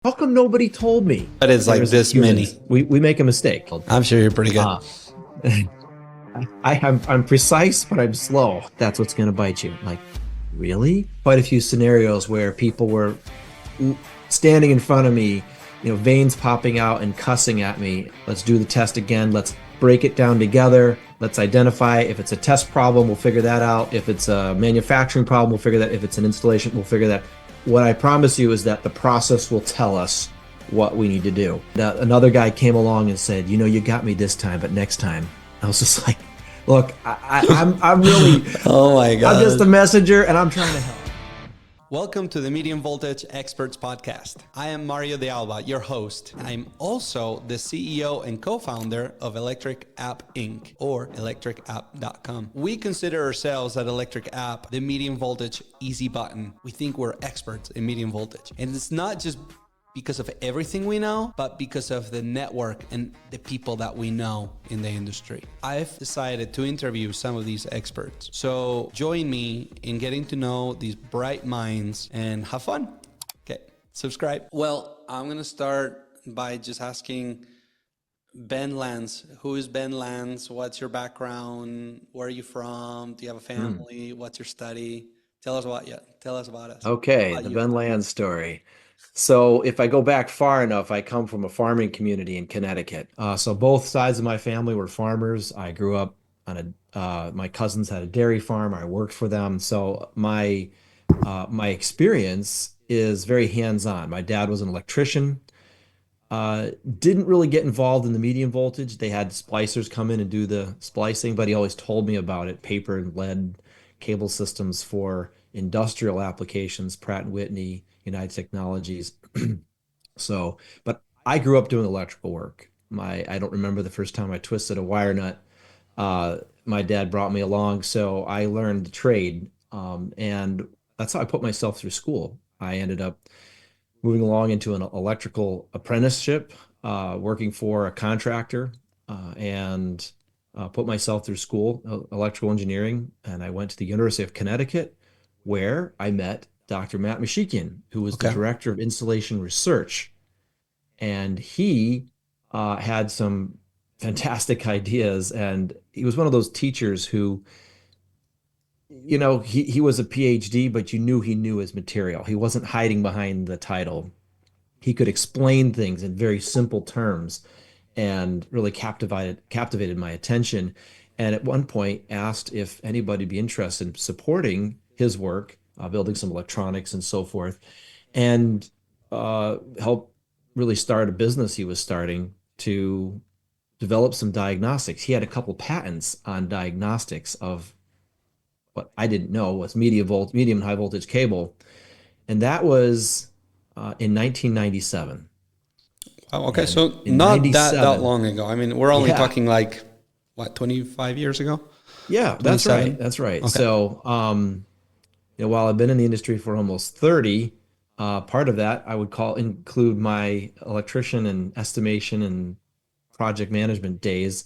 How come nobody told me? But it's like this many. We make a mistake. I'm sure you're pretty good. I'm precise, but I'm slow. That's what's going to bite you. Like, really? Quite a few scenarios where people were standing in front of me, veins popping out and cussing at me. Let's do the test again. Let's break it down together. Let's identify if it's a test problem, we'll figure that out. If it's a manufacturing problem, we'll figure that. If it's an installation, we'll figure that. What I promise you is that the process will tell us what we need to do. Now, another guy came along and said, you got me this time, but next time. I was just like, look, I'm really, Oh my God. I'm just a messenger and I'm trying to help. Welcome to the Medium Voltage Experts Podcast. I am Mario de Alba, your host. I'm also the CEO and co-founder of Electric App Inc. or electricapp.com. We consider ourselves at Electric App the medium voltage easy button. We think we're experts in medium voltage. And it's not just because of everything we know, but because of the network and the people that we know in the industry. I've decided to interview some of these experts. So join me in getting to know these bright minds and have fun. Okay, subscribe. Well, I'm going to start by just asking Ben Lanz. Who is Ben Lanz? What's your background? Where are you from? Do you have a family? What's your study? Tell us about us. Okay, About the you. Ben Lanz story. So if I go back far enough, I come from a farming community in Connecticut. So both sides of my family were farmers. I grew up on my cousins had a dairy farm. I worked for them. So my experience is very hands-on. My dad was an electrician. Didn't really get involved in the medium voltage. They had splicers come in and do the splicing, but he always told me about it, paper and lead cable systems for industrial applications, Pratt& and Whitney, United Technologies. So, but I grew up doing electrical work. I don't remember the first time I twisted a wire nut. My dad brought me along, so I learned the trade. And that's how I put myself through school. I ended up moving along into an electrical apprenticeship, working for a contractor, and put myself through school, electrical engineering. And I went to the University of Connecticut, where I met Dr. Matt Mashikian, who was the Okay. director of installation research. And he had some fantastic ideas. And he was one of those teachers who, he was a PhD, but you knew he knew his material. He wasn't hiding behind the title. He could explain things in very simple terms and really captivated my attention. And at one point asked if anybody would be interested in supporting his work, building some electronics and so forth, and help really start a business he was starting to develop some diagnostics. He had a couple patents on diagnostics of what I didn't know was medium and high voltage cable. And that was in 1997. Oh, okay. And So in not that 97, long ago. I mean, we're only yeah, talking like, what, 25 years ago? yeah, that's right. 27? That's right. Okay. So, while I've been in the industry for almost 30, part of that I would include my electrician and estimation and project management days.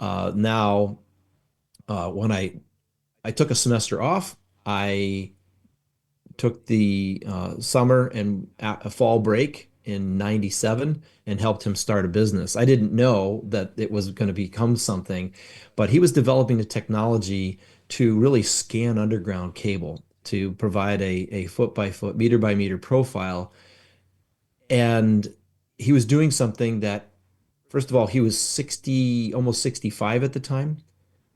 Now, when I took a semester off, I took the summer and a fall break in 97 and helped him start a business. I didn't know that it was going to become something, but he was developing the technology to really scan underground cable to provide a foot by foot, meter by meter profile. And he was doing something that, first of all, he was 60, almost 65 at the time.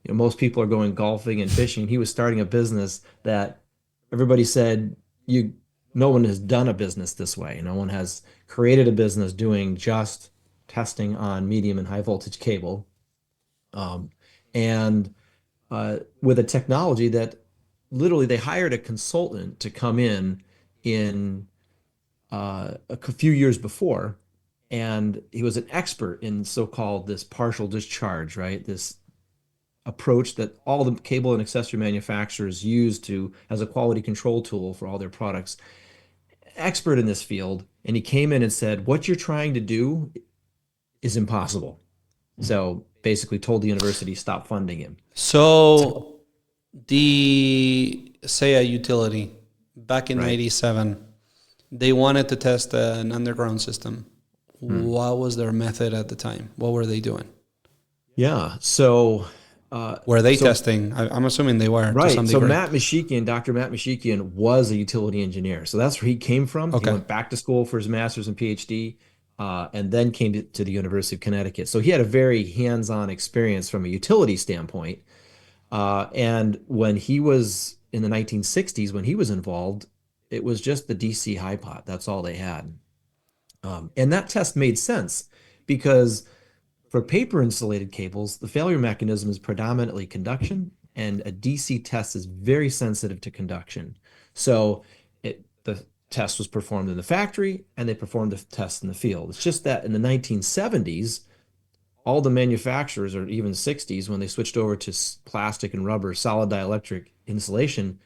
Most people are going golfing and fishing. He was starting a business that everybody said, no one has done a business this way. No one has created a business doing just testing on medium and high voltage cable. Um, and with a technology that literally they hired a consultant to come in a few years before, and he was an expert in so-called this partial discharge, right? This approach that all the cable and accessory manufacturers use to as a quality control tool for all their products. Expert in this field, and he came in and said, "What you're trying to do is impossible." So basically, told the university stop funding him. So, So say a utility back in right, 97 They wanted to test an underground system. Hmm. What was their method at the time? What were they doing? Yeah. So, Were they so testing? I'm assuming they were to some right. So degree. Dr. Matt Mashikian was a utility engineer. So that's where he came from. He Okay. went back to school for his master's and PhD, and then came to the University of Connecticut. So he had a very hands-on experience from a utility standpoint. And when he was in the 1960s, when he was involved, it was just the DC high pot. That's all they had. And that test made sense because for paper insulated cables, the failure mechanism is predominantly conduction, and a DC test is very sensitive to conduction. So the test was performed in the factory and they performed the test in the field. It's just that in the 1970s, all the manufacturers, or even 60s, when they switched over to plastic and rubber solid dielectric insulation,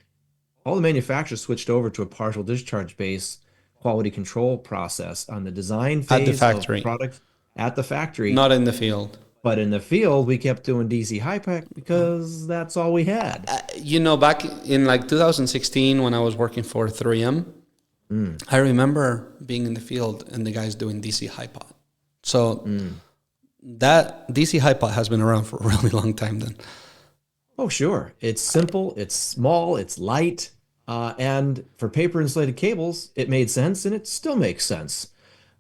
all the manufacturers switched over to a partial discharge based quality control process on the design At the phase of factory, products at the factory. not in the field. But in the field, we kept doing DC high pack because that's all we had. Back in like 2016 when I was working for 3M, Mm, I remember being in the field and the guys doing DC high pot. So mm. that DC high pot has been around for a really long time then. Oh, sure. It's simple, it's small, it's light. And for paper insulated cables, it made sense and it still makes sense.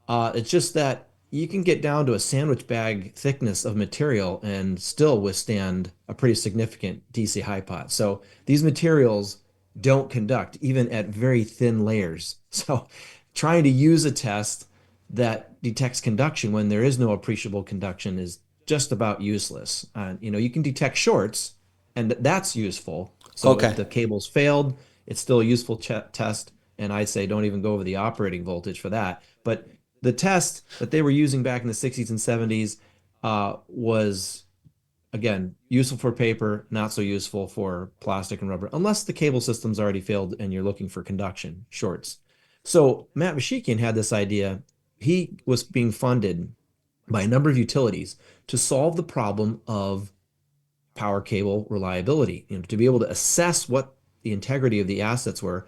It's just that you can get down to a sandwich bag thickness of material and still withstand a pretty significant DC high pot. So these materials don't conduct even at very thin layers. So trying to use a test that detects conduction when there is no appreciable conduction is just about useless. You can detect shorts, and that's useful. So if Okay. the cable's failed, it's still a useful test. And I'd say don't even go over the operating voltage for that. But the test that they were using back in the 60s and 70s was, again, useful for paper, not so useful for plastic and rubber, unless the cable system's already failed and you're looking for conduction shorts. So Matt Mashikian had this idea. He was being funded by a number of utilities to solve the problem of power cable reliability, to be able to assess what the integrity of the assets were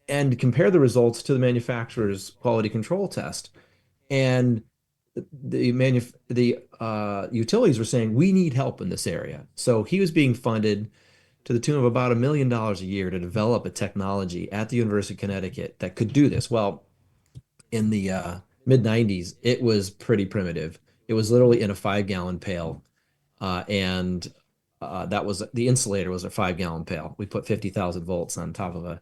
and compare the results to the manufacturer's quality control test. And the utilities were saying we need help in this area. So he was being funded to the tune of about $1 million a year to develop a technology at the University of Connecticut that could do this. Well, in the mid 90s, it was pretty primitive. It was literally in a 5 gallon pail, and that was the insulator was a 5 gallon pail. We put 50,000 volts on top of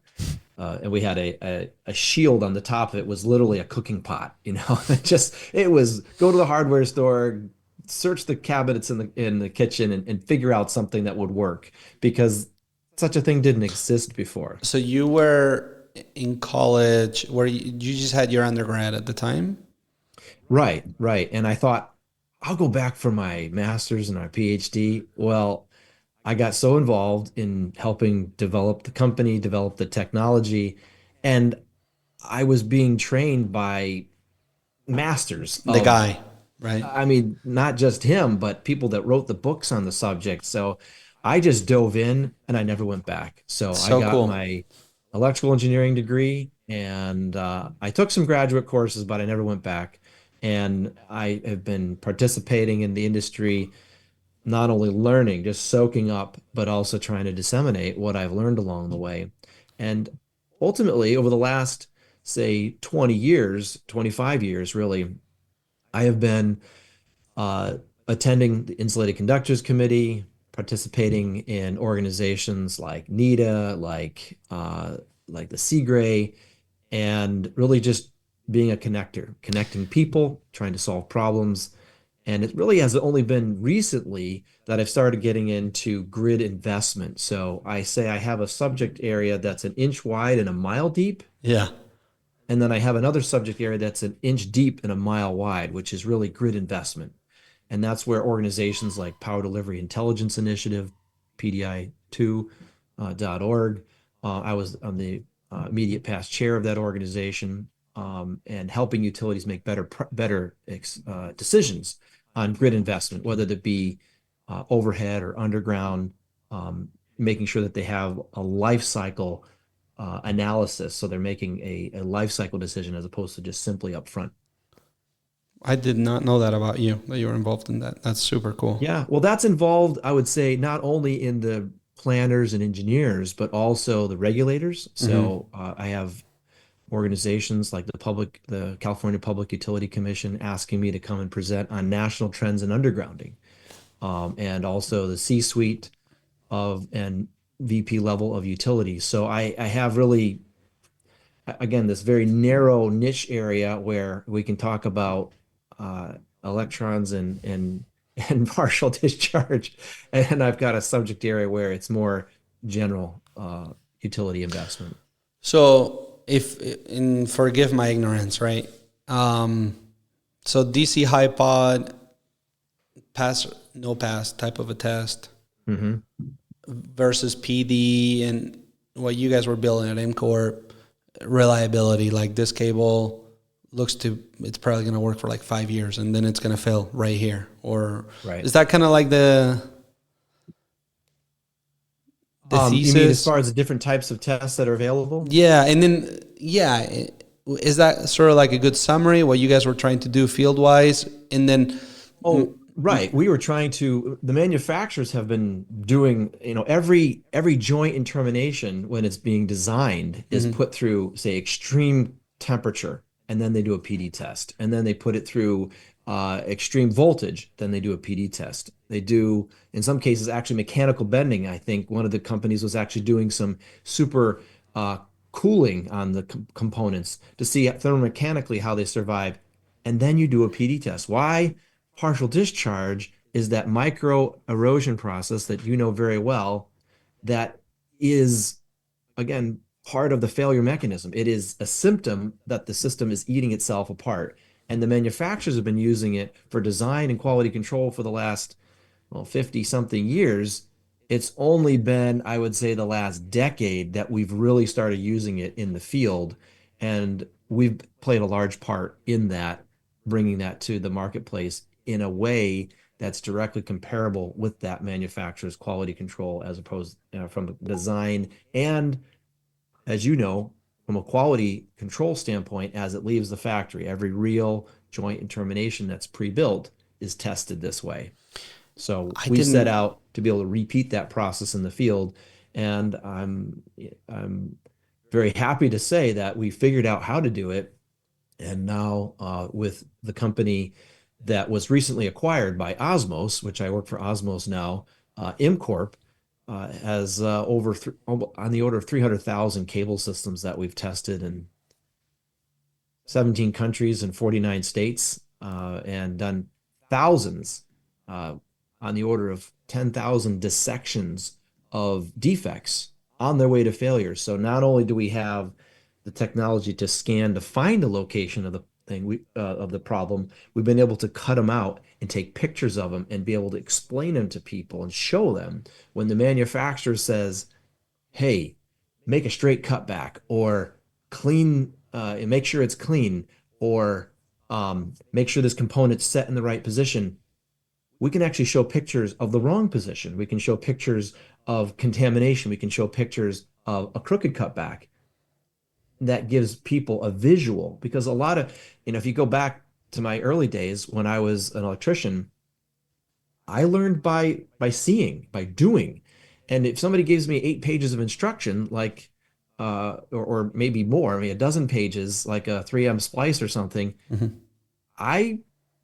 and we had a shield on the top of it was literally a cooking pot. It was go to the hardware store, search the cabinets in the kitchen and figure out something that would work because such a thing didn't exist before. So you were in college where you just had your undergrad at the time? Right, right. And I thought I'll go back for my master's and my PhD. Well, I got so involved in helping develop the company, develop the technology, and I was being trained by masters The of, guy, right? I mean, not just him, but people that wrote the books on the subject. So I just dove in and I never went back. So I So got cool. my electrical engineering degree and I took some graduate courses, but I never went back. And I have been participating in the industry, not only learning, just soaking up, but also trying to disseminate what I've learned along the way. And ultimately, over the last, say, 20 years, 25 years, really, I have been uh, attending the Insulated Conductors Committee, participating in organizations like NEDA, like the Seagray, and really just being a connector, connecting people, trying to solve problems. And it really has only been recently that I've started getting into grid investment. So I say I have a subject area that's an inch wide and a mile deep. Yeah. And then I have another subject area that's an inch deep and a mile wide, which is really grid investment. And that's where organizations like Power Delivery Intelligence Initiative, PDI2.org, I was on the immediate past chair of that organization, and helping utilities make better decisions on grid investment, whether that be overhead or underground, making sure that they have a life cycle analysis. So they're making a life cycle decision as opposed to just simply upfront. I did not know that about you, that you were involved in that. That's super cool. Yeah, well, that's involved, I would say, not only in the planners and engineers, but also the regulators. Hmm. So I have organizations like the California Public Utility Commission asking me to come and present on national trends in undergrounding, and also the C-suite of and VP level of utilities. So I have really, again, this very narrow niche area where we can talk about uh, electrons and partial discharge, and I've got a subject area where it's more general utility investment. So if, and forgive my ignorance, right? So DC high pod, pass, no pass type of a test Hmm. versus PD and what you guys were building at MCorp, reliability, like this cable looks to, it's probably going to work for like 5 years and then it's going to fail right here. Or Right. is that kind of like the You mean as thesis? far as the different types of tests that are available? Yeah. And then, yeah, is that sort of like a good summary, what you guys were trying to do field wise? And then, Oh, right. We were trying to, the manufacturers have been doing, every joint and termination when it's being designed is mhm. put through, say, extreme temperature, and then they do a PD test. And then they put it through extreme voltage, then they do a PD test. They do, in some cases, actually mechanical bending. I think one of the companies was actually doing some super cooling on the components to see thermomechanically how they survive. And then you do a PD test. Why? Partial discharge is that micro erosion process that you know very well that is, again, part of the failure mechanism. It is a symptom that the system is eating itself apart. And the manufacturers have been using it for design and quality control for the last, well, 50 something years. It's only been, I would say, the last decade that we've really started using it in the field. And we've played a large part in that, bringing that to the marketplace in a way that's directly comparable with that manufacturer's quality control as opposed, from the design and, as you know, from a quality control standpoint, as it leaves the factory. Every reel, joint, and termination that's pre-built is tested this way. So I we set didn't, out to be able to repeat that process in the field, and I'm very happy to say that we figured out how to do it. And now, with the company that was recently acquired by Osmos, which I work for Osmos now, ImCorp has on the order of 300,000 cable systems that we've tested in 17 countries and 49 states, and done thousands, uh, on the order of 10,000 dissections of defects on their way to failure. So not only do we have the technology to scan to find the location of the thing of the problem, we've been able to cut them out and take pictures of them and be able to explain them to people and show them when the manufacturer says, hey, make a straight cutback, or clean, and make sure it's clean, or make sure this component's set in the right position. We can actually show pictures of the wrong position. We can show pictures of contamination. We can show pictures of a crooked cutback. That gives people a visual, because a lot of, if you go back to my early days when I was an electrician, I learned by seeing, by doing. And if somebody gives me 8 pages of instruction, like or maybe more, I mean a dozen pages, like a 3M splice or something, mhm. I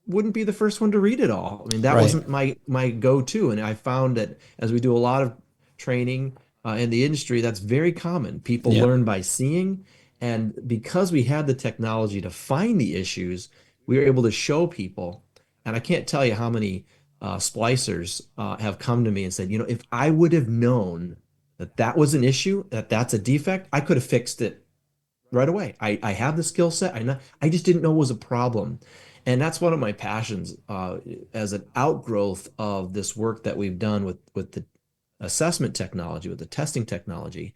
wouldn't be the first one to read it all. I mean, that Right. wasn't my go-to. And I found that as we do a lot of training in the industry, that's very common. People Yeah. learn by seeing, and because we had the technology to find the issues, we were able to show people. And I can't tell you how many splicers have come to me and said, if I would have known that that was an issue, that that's a defect, I could have fixed it right away. I have the skill set. I just didn't know it was a problem. And that's one of my passions, as an outgrowth of this work that we've done with the assessment technology, with the testing technology,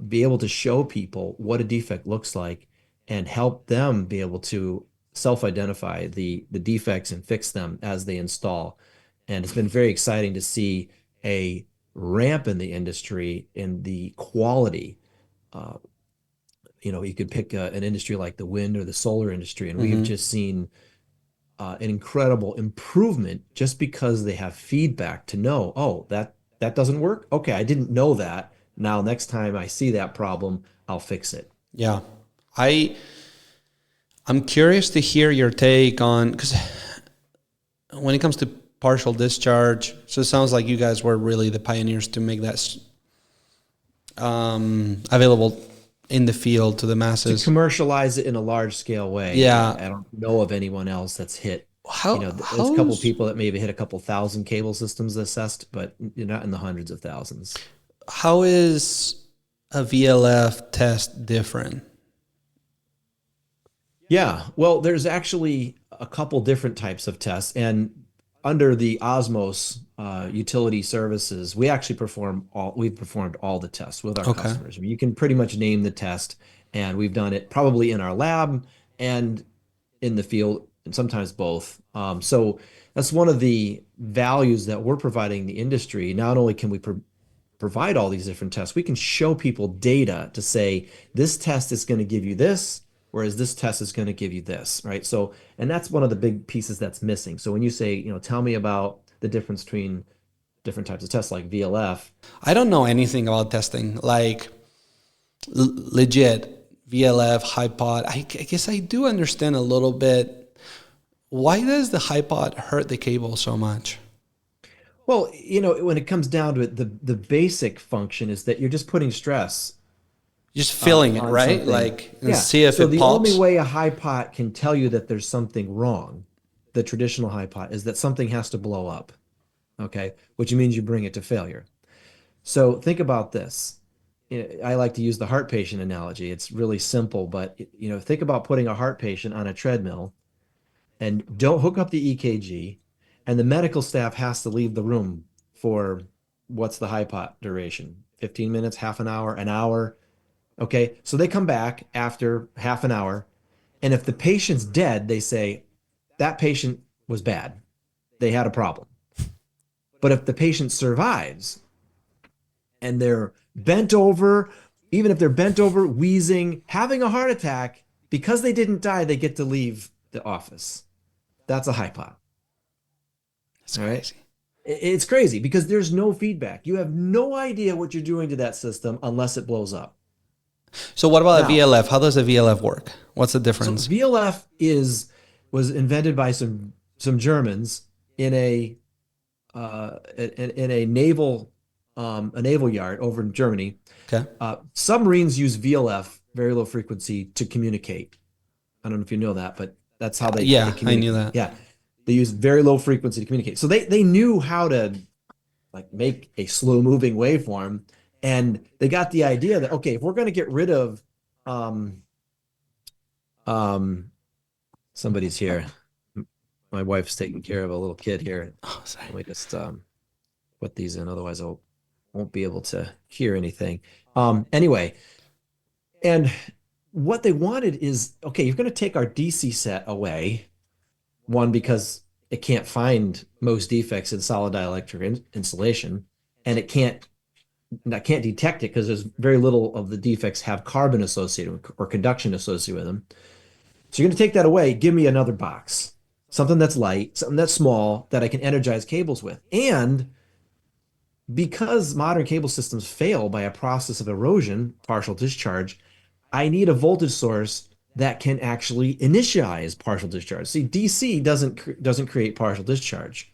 be able to show people what a defect looks like and help them be able to self-identify the defects and fix them as they install. And it's been very exciting to see a ramp in the industry in the quality uh, you could pick an industry like the wind or the solar industry, and we have Mm-hmm. just seen an incredible improvement just because they have feedback to know, oh, that doesn't work. Okay, I didn't know that. Now, next time I see that problem, I'll fix it. Yeah. I I'm curious to hear your take on, because when it comes to partial discharge, so it sounds like you guys were really the pioneers to make that available in the field to the To masses. commercialize it in a large scale way, Yeah. I don't know of anyone else that's hit. There's a couple How's people that maybe hit a couple thousand cable systems assessed, but you're not in the hundreds of thousands. how is a VLF test different? Yeah, well, there's actually a couple different types of tests, and under the Osmos utility services, we've performed all the tests with our Okay. customers. I mean, you can pretty much name the test, and we've done it probably in our lab and in the field, and sometimes both. So that's one of the values that we're providing the industry. Not only can we provide all these different tests, we can show people data to say this test is going to give you this, whereas this test is going to give you this, right? So, and that's one of the big pieces that's missing. So when you say, tell me about the difference between different types of tests like VLF. I don't know anything about testing. Like legit VLF, HiPod. I guess I do understand a little bit. Why does the HiPod hurt the cable so much? Well, when it comes down to it, the basic function is that you're just putting stress Just feeling it, on right? something. Like, and Yeah. see if So it the only pops. way a high pot can tell you that there's something wrong, the traditional high pot, is that something has to blow up. Okay. Which means you bring it to failure. So think about this. I like to use the heart patient analogy. It's really simple, but think about putting a heart patient on a treadmill and don't hook up the EKG, and the medical staff has to leave the room for what's the high pot duration? 15 minutes, half an hour, an hour. Okay. So they come back after half an hour. And if the patient's dead, they say that patient was bad. They had a problem. But if the patient survives and they're bent over, even if they're bent over, wheezing, having a heart attack, because they didn't die, they get to leave the office. That's a hypo. That's All right. crazy. It's crazy because there's no feedback. You have no idea what you're doing to that system unless it blows up. So what about a Now, VLF? How does a VLF work? What's the so difference? VLF was invented by some Germans in a naval yard over in Germany. Okay. Submarines use VLF, very low frequency, to communicate. I don't know if you know that, but that's how they Yeah, I knew communicate. that. Yeah, they use very low frequency to communicate. So they knew how to like make a slow moving waveform, and they got the idea that okay, if we're going to get rid of um um somebody's here. My wife's taking care of a little kid here. Oh, sorry. Let me just put these in, otherwise I won't be able to hear anything. Anyway, and what they wanted is okay, you're going to take our DC set away. One, because it can't find most defects in solid dielectric insulation, and I can't detect it because there's very little of the defects have carbon associated or conduction associated with them. So you're going to take that away. Give me another box, something that's light, something that's small that I can energize cables with. And because modern cable systems fail by a process of erosion, partial discharge, I need a voltage source that can actually initialize partial discharge. See, DC doesn't create partial discharge.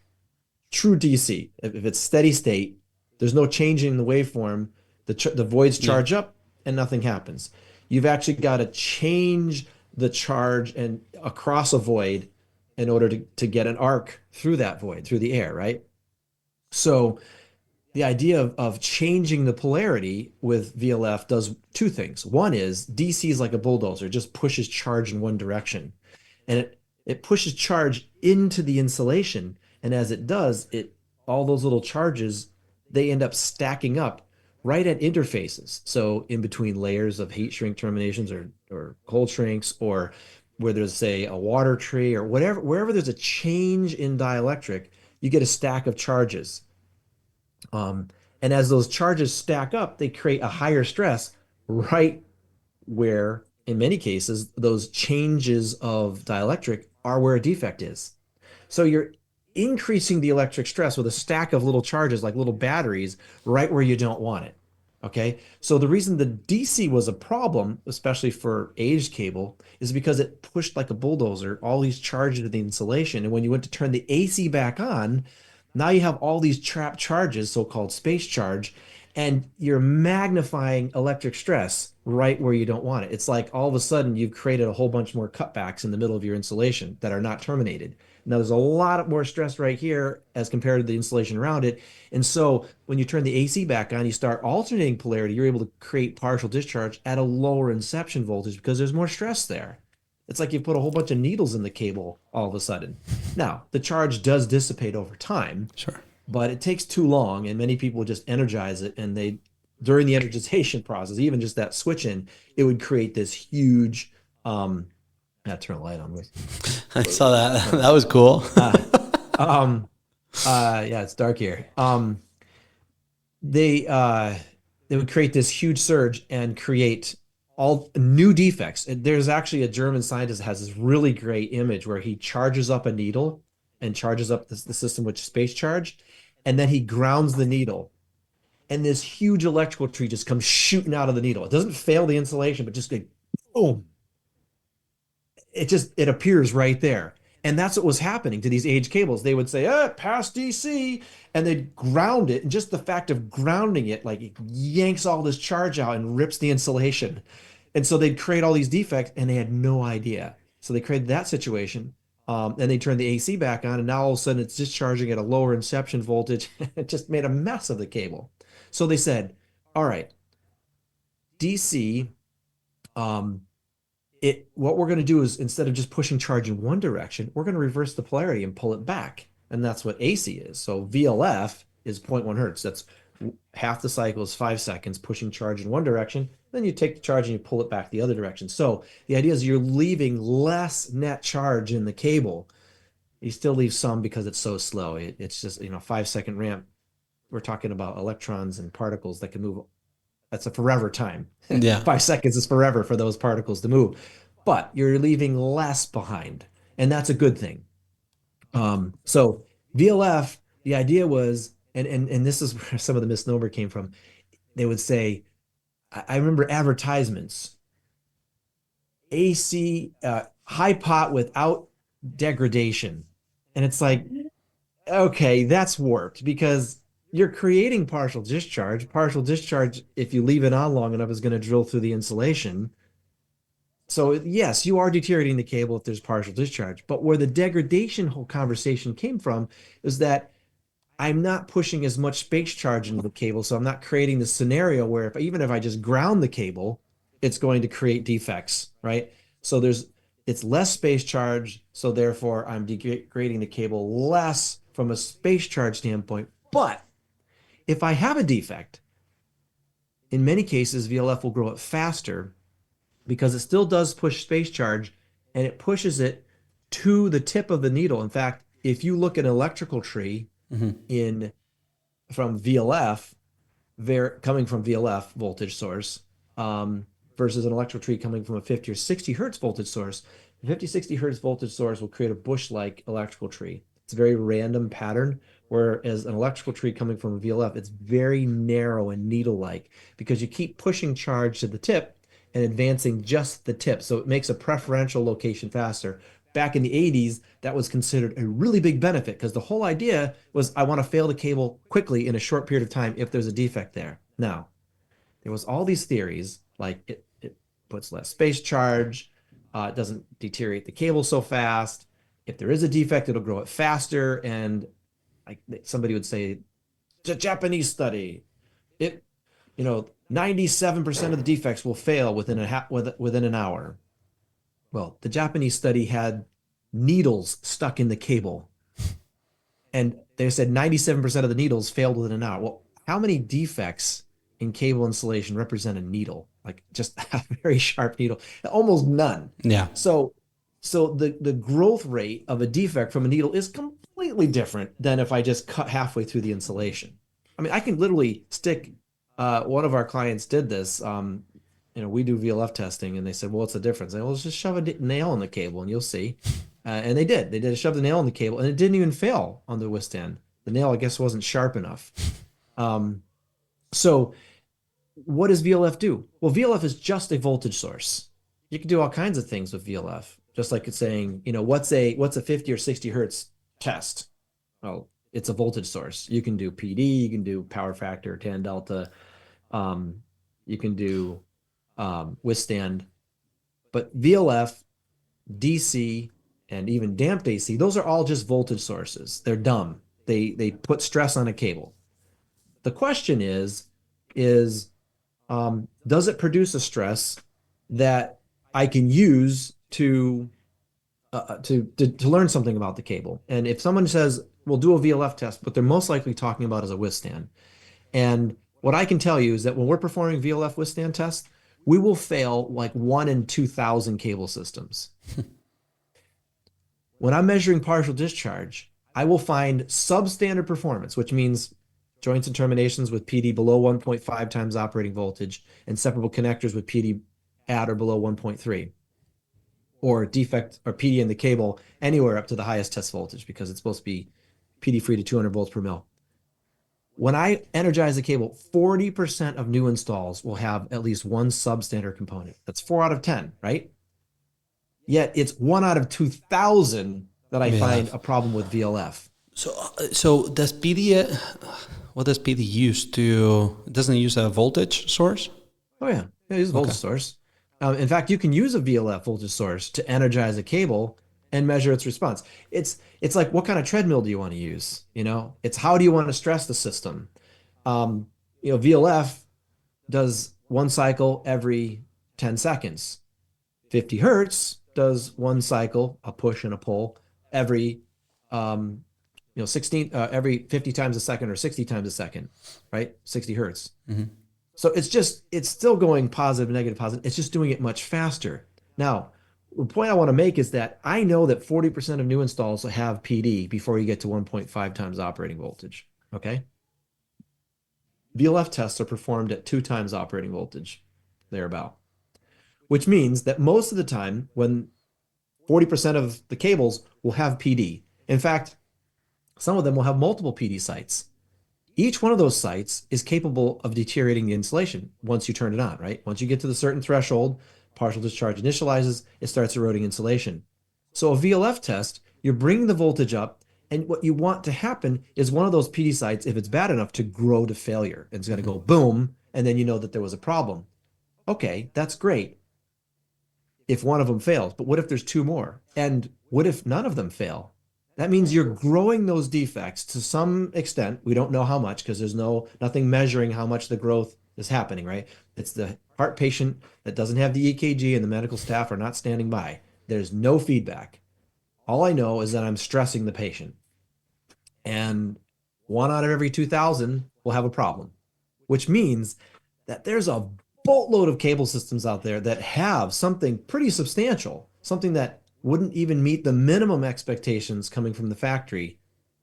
True DC, if it's steady state, there's no change in the waveform. The voids Yeah. charge up and nothing happens. You've actually got to change the charge and across a void in order to get an arc through that void, through the air, right? So the idea of changing the polarity with VLF does two things. One is DC is like a bulldozer, it just pushes charge in one direction. And it pushes charge into the insulation. And as it does, it all those little charges, they end up stacking up right at interfaces. So in between layers of heat shrink terminations or cold shrinks, or where there's say a water tree or whatever, wherever there's a change in dielectric, you get a stack of charges. And as those charges stack up, they create a higher stress, right where, in many cases, those changes of dielectric are where a defect is. So you're increasing the electric stress with a stack of little charges like little batteries right where you don't want it. Okay. So the reason the DC was a problem, especially for aged cable, is because it pushed like a bulldozer all these charges to the insulation. And when you went to turn the AC back on, now you have all these trapped charges, so-called space charge, and you're magnifying electric stress right where you don't want it. It's like all of a sudden you've created a whole bunch more cutbacks in the middle of your insulation that are not terminated. Now there's a lot more stress right here as compared to the insulation around it. And so when you turn the AC back on, you start alternating polarity, you're able to create partial discharge at a lower inception voltage because there's more stress there. It's like you put a whole bunch of needles in the cable all of a sudden. Now, the charge does dissipate over time, Sure. but it takes too long, and many people just energize it, and they during the energization process, even just that switch in, it would create this huge I have to turn the light on with. I saw that. That was cool. Uh, um yeah, it's dark here. They they would create this huge surge and create all new defects. There's actually a German scientist that has this really great image where he charges up a needle and charges up the system with space charge, and then he grounds the needle. And this huge electrical tree just comes shooting out of the needle. It doesn't fail the insulation, but just go boom. It appears right there. And that's what was happening to these aged cables. They would say, pass DC, and they'd ground it. And just the fact of grounding it, like it yanks all this charge out and rips the insulation. And so they'd create all these defects and they had no idea. So they created that situation. And they turned the AC back on, and now all of a sudden it's discharging at a lower inception voltage. It just made a mess of the cable. So they said, all right, DC, what we're going to do is instead of just pushing charge in one direction, we're going to reverse the polarity and pull it back. And that's what AC is. So VLF is zero point 0.1 hertz. That's half the cycle is 5 seconds pushing charge in one direction. Then you take the charge and you pull it back the other direction. So the idea is you're leaving less net charge in the cable. You still leave some because it's so slow. It's just, 5 second ramp. We're talking about electrons and particles that can move. That's a forever time. Yeah. 5 seconds is forever for those particles to move, but you're leaving less behind, and that's a good thing. So VLF, the idea was, and this is where some of the misnomer came from. They would say, I remember advertisements, AC high pot without degradation, and it's like, okay, that's warped because you're creating partial discharge. Partial discharge, if you leave it on long enough, is going to drill through the insulation. So yes, you are deteriorating the cable if there's partial discharge. But where the degradation whole conversation came from is that I'm not pushing as much space charge into the cable. So I'm not creating the scenario where even if I just ground the cable, it's going to create defects, right? So it's less space charge. So therefore I'm degrading the cable less from a space charge standpoint. But if I have a defect, in many cases, VLF will grow it faster because it still does push space charge and it pushes it to the tip of the needle. In fact, if you look at an electrical tree in from VLF, coming from VLF voltage source, versus an electrical tree coming from a 50 or 60 hertz voltage source, the 50, 60 hertz voltage source will create a bush-like electrical tree. It's a very random pattern, whereas an electrical tree coming from a VLF, it's very narrow and needle-like because you keep pushing charge to the tip and advancing just the tip. So it makes a preferential location faster. Back in the 80s, that was considered a really big benefit because the whole idea was I want to fail the cable quickly in a short period of time if there's a defect there. Now, there was all these theories like it puts less space charge, it doesn't deteriorate the cable so fast. If there is a defect, it'll grow it faster. And like somebody would say, it's a Japanese study. 97% of the defects will fail within an hour. Well, the Japanese study had needles stuck in the cable, and they said 97% of the needles failed within an hour. Well, how many defects in cable insulation represent a needle? Like just a very sharp needle? Almost none. Yeah. So the growth rate of a defect from a needle is completely different than if I just cut halfway through the insulation. I mean, I can literally stick. One of our clients did this. we do VLF testing, and they said, well, what's the difference? I, well, let's just shove a nail in the cable and you'll see. And they did. They did shove the nail in the cable, and it didn't even fail on the withstand. The nail, I guess, wasn't sharp enough. So what does VLF do? Well, VLF is just a voltage source. You can do all kinds of things with VLF, just like it's saying, what's a 50 or 60 hertz test? Well, it's a voltage source. You can do PD, you can do power factor, tan delta, you can do withstand, but VLF, DC, and even damped AC, those are all just voltage sources. They're dumb. They put stress on a cable. The question is does it produce a stress that I can use to learn something about the cable? And if someone says, we'll do a VLF test, what they're most likely talking about is a withstand. And what I can tell you is that when we're performing VLF withstand tests, we will fail like 1 in 2,000 cable systems. When I'm measuring partial discharge, I will find substandard performance, which means joints and terminations with PD below 1.5 times operating voltage and separable connectors with PD at or below 1.3, or defect or PD in the cable anywhere up to the highest test voltage, because it's supposed to be PD free to 200 volts per mil. When I energize the cable, 40% of new installs will have at least one substandard component. That's 4 out of 10, right? Yet it's 1 out of 2,000 that I find a problem with VLF. So does PD, what does PD use to, doesn't it use a voltage source? Oh yeah, it uses a voltage source. In fact, you can use a VLF voltage source to energize a cable and measure its response. It's like, what kind of treadmill do you want to use? It's how do you want to stress the system? VLF does 1 cycle every 10 seconds. 50 hertz does 1 cycle, a push and a pull, every every 50 times a second or 60 times a second, right? 60 hertz. Mm-hmm. So it's still going positive, negative, positive. It's just doing it much faster. Now, the point I want to make is that I know that 40% of new installs have PD before you get to 1.5 times operating voltage, okay? VLF tests are performed at 2 times operating voltage, thereabout, which means that most of the time when 40% of the cables will have PD. In fact, some of them will have multiple PD sites. Each one of those sites is capable of deteriorating the insulation once you turn it on, right? Once you get to the certain threshold, partial discharge initializes, it starts eroding insulation. So a VLF test, you're bringing the voltage up, and what you want to happen is one of those PD sites, if it's bad enough, to grow to failure. It's going to go boom, and then you know that there was a problem. Okay, that's great if one of them fails, but what if there's 2 more? And what if none of them fail? That means you're growing those defects to some extent. We don't know how much, because there's nothing measuring how much the growth is happening, right? It's the heart patient that doesn't have the EKG and the medical staff are not standing by. There's no feedback. All I know is that I'm stressing the patient. And 1 out of every 2,000 will have a problem, which means that there's a boatload of cable systems out there that have something pretty substantial, something that wouldn't even meet the minimum expectations coming from the factory,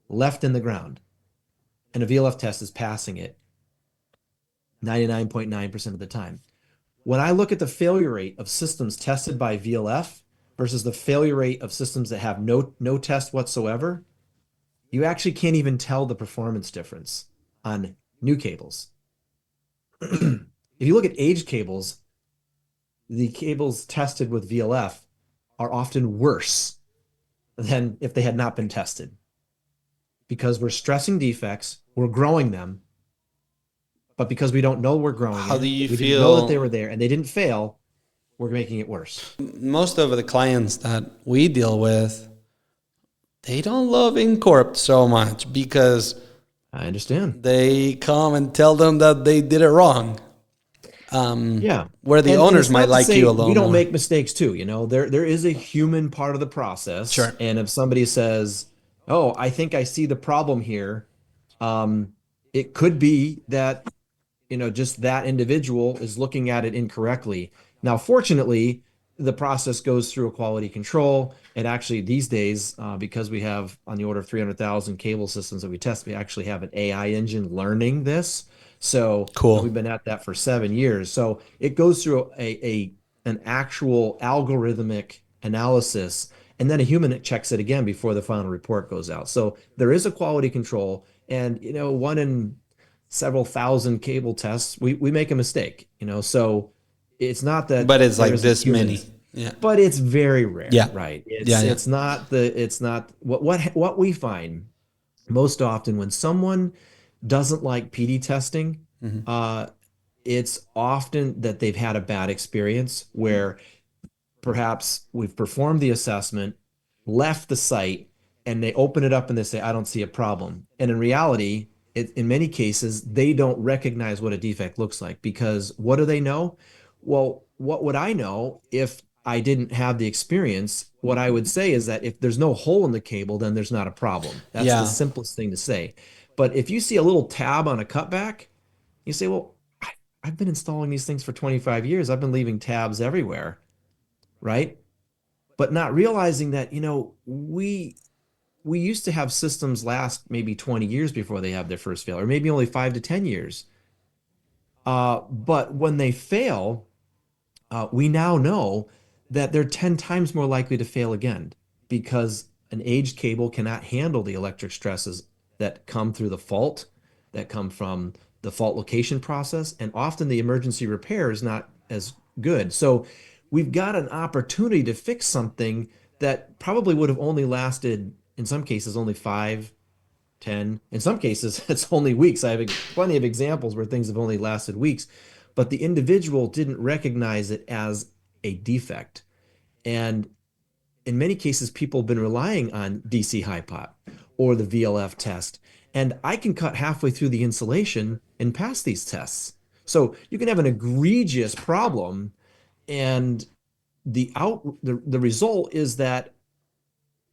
left in the ground. And a VLF test is passing it 99.9% of the time. When I look at the failure rate of systems tested by VLF versus the failure rate of systems that have no test whatsoever, you actually can't even tell the performance difference on new cables. If you look at aged cables, the cables tested with VLF are often worse than if they had not been tested, because we're stressing defects, we're growing them, but because we don't know we're growing How do you we feel? didn't know that they were there and they didn't fail, we're making it worse. Most of the clients that we deal with, they don't love Incorp so much because I understand. they come and tell them that they did it wrong. Yeah. Where the And owners it's might not to like say you a little we don't more. make mistakes too, there is a human part of the process. Sure. And if somebody says, oh, I think I see the problem here, it could be that just that individual is looking at it incorrectly. Now, fortunately, the process goes through a quality control. And actually these days, because we have on the order of 300,000 cable systems that we test, we actually have an AI engine learning this. So, and we've Cool. been at that for 7 years. So it goes through an actual algorithmic analysis, and then a human checks it again before the final report goes out. So there is a quality control, and one in several thousand cable tests, we make a mistake. So it's not that But it's there like isn't this many. humans, Yeah. but it's very rare, Yeah. right? Yeah. Yeah. It's not what we find most often when someone doesn't like PD testing. Mhm. uh, it's often that they've had a bad experience where perhaps we've performed the assessment, left the site, and they open it up and they say, I don't see a problem. And in reality, in many cases, they don't recognize what a defect looks like because what do they know? Well, what would I know if I didn't have the experience? What I would say is that if there's no hole in the cable, then there's not a problem. That's the Yeah. simplest thing to say. But if you see a little tab on a cutback, you say, well, I've been installing these things for 25 years. I've been leaving tabs everywhere, right? But not realizing that, we used to have systems last maybe 20 years before they have their first fail, or maybe only 5 to 10 years. But when they fail, we now know that they're 10 times more likely to fail again because an aged cable cannot handle the electric stresses that come through the fault, that come from the fault location process, and often the emergency repair is not as good. So we've got an opportunity to fix something that probably would have only lasted, in some cases, only 5, 10. In some cases, it's only weeks. I have plenty of examples where things have only lasted weeks, but the individual didn't recognize it as a defect. And in many cases, people have been relying on DC high pot or the VLF test. And I can cut halfway through the insulation and pass these tests. So you can have an egregious problem, and the result is that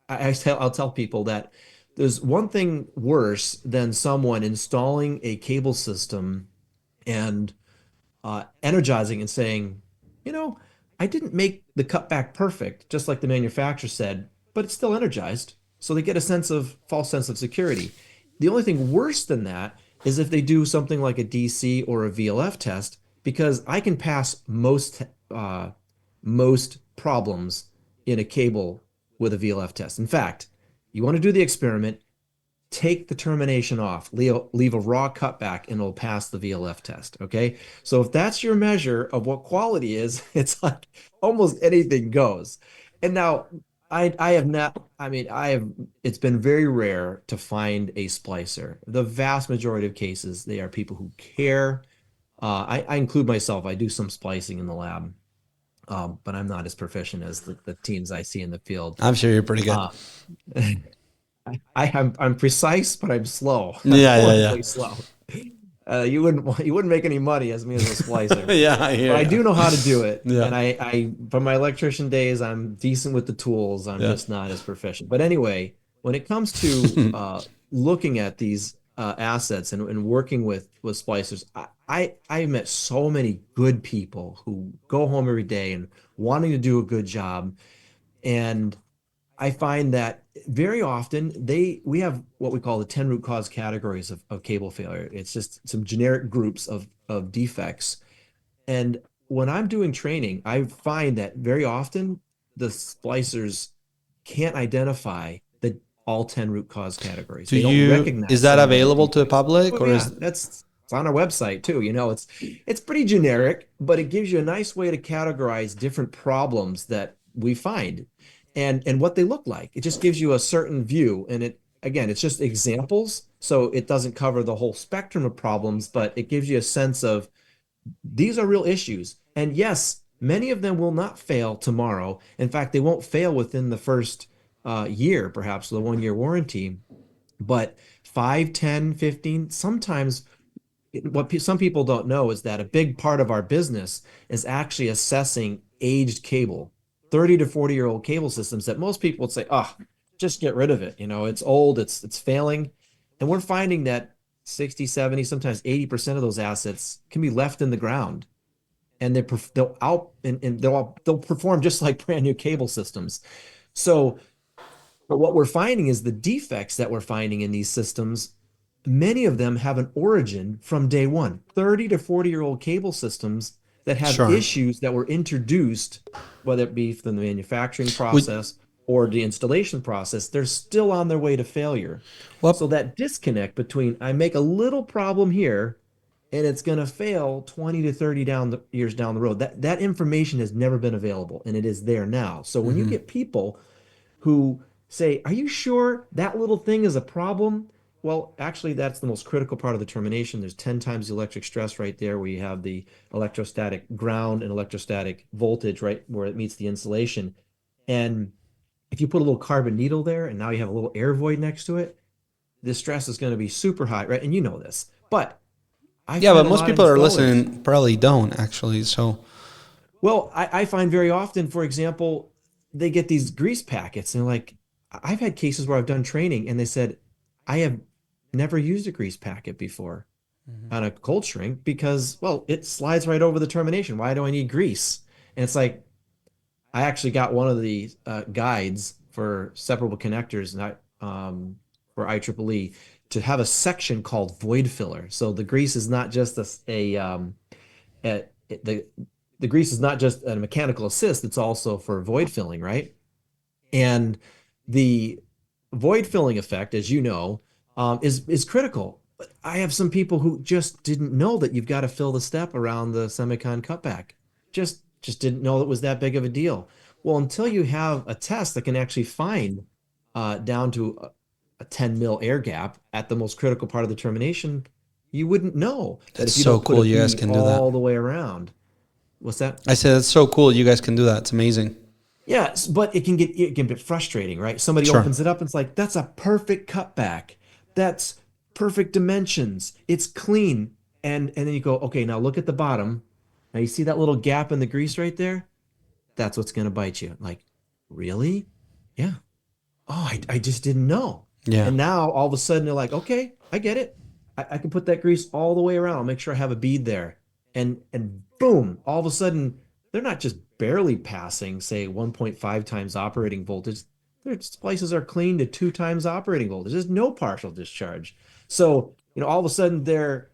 I'll tell people that there's one thing worse than someone installing a cable system and energizing and saying, you know, I didn't make the cutback perfect, just like the manufacturer said, but it's still energized. So they get a false sense of security. The only thing worse than that is if they do something like a DC or a VLF test, because I can pass most problems in a cable with a VLF test. In fact, you want to do the experiment, take the termination off, leave a raw cutback, and it'll pass the VLF test. Okay. So if that's your measure of what quality is, it's like almost anything goes. And now I have not, I mean, it's been very rare to find a splicer. The vast majority of cases, they are people who care. I include myself, I do some splicing in the lab. But I'm not as proficient as the teams I see in the field. I'm sure you're pretty good. Uh, I'm precise, but I'm slow. I'm Yeah. Yeah. Yeah. horribly slow. You wouldn't make any money as me as a splicer, Yeah. I but hear I do know how to do it. you. Yeah. And I from my electrician days, I'm decent with the tools. I'm Yeah. just not as proficient. But anyway, when it comes to looking at these assets and working with splicers, I met so many good people who go home every day and wanting to do a good job. And I find that very often we have what we call the 10 root cause categories of cable failure. It's just some generic groups of defects. And when I'm doing training, I find that very often the splicers can't identify the all 10 root cause categories. They don't Is recognize that some of the other available to the defects. public Oh or yeah, is, it's on our website too. It's pretty generic, but it gives you a nice way to categorize different problems that we find and what they look like. It just gives you a certain view. And it's just examples. So it doesn't cover the whole spectrum of problems, but it gives you a sense of these are real issues. And yes, many of them will not fail tomorrow. In fact, they won't fail within the first year, perhaps the 1 year warranty, but 5, 10, 15, sometimes some people don't know is that a big part of our business is actually assessing aged cable, 30 to 40-year-old cable systems that most people would say, oh, just get rid of it. It's old, it's failing. And we're finding that 60, 70, sometimes 80% of those assets can be left in the ground, and they'll out and they'll perform just like brand new cable systems. So, but what we're finding is the defects that we're finding in these systems many of them have an origin from day one. 30 to 40-year-old cable systems that have Sure. issues that were introduced, whether it be from the manufacturing Would process or the installation process, they're still on their way to failure. So what? that disconnect between I make a little problem here and it's going to fail 20 to 30 years down the road. That information has never been available and it is there now. So when you Hmm. get people who say, "Are you sure that little thing is a problem?" Well, actually, that's the most critical part of the termination. There's 10 times the electric stress right there, where you have the electrostatic ground and electrostatic voltage, right, where it meets the insulation. And if you put a little carbon needle there and now you have a little air void next to it, the stress is going to be super high, right? And you know this. But I Yeah, find but a most lot of people are installers. listening probably don't actually. So Well, I find very often, for example, they get these grease packets and they're like, I've had cases where I've done training and they said, I have never used a grease packet before mhm. on a cold shrink because, well, it slides right over the termination. Why do I need grease? And it's like, I actually got one of the guides for separable connectors and for IEEE to have a section called void filler. So the grease is not just a the grease is not just a mechanical assist, it's also for void filling, right? And the void filling effect, as you know, is critical. But I have some people who just didn't know that you've got to fill the step around the semicon cutback. Just didn't know it was that big of a deal. Well, until you have a test that can actually find down to a 10 mil air gap at the most critical part of the termination, you wouldn't know that That's if you so don't put a cool. You guys bead can do that. all the way around. What's that? I said that's so cool. You guys can do that. It's amazing. Yeah, but it can get frustrating, right? Somebody Sure. opens it up and it's like, that's a perfect cutback. That's perfect dimensions. It's clean. And then you go, okay, now look at the bottom. Now you see that little gap in the grease right there? That's what's gonna bite you. Like, really? Yeah. Oh, I just didn't know. Yeah. And now all of a sudden they're like, okay, I get it. I can put that grease all the way around. I'll make sure I have a bead there. And boom, all of a sudden they're not just barely passing, say 1.5 times operating voltage. Their splices are clean to 2 times operating voltage. There's no partial discharge. So, all of a sudden they're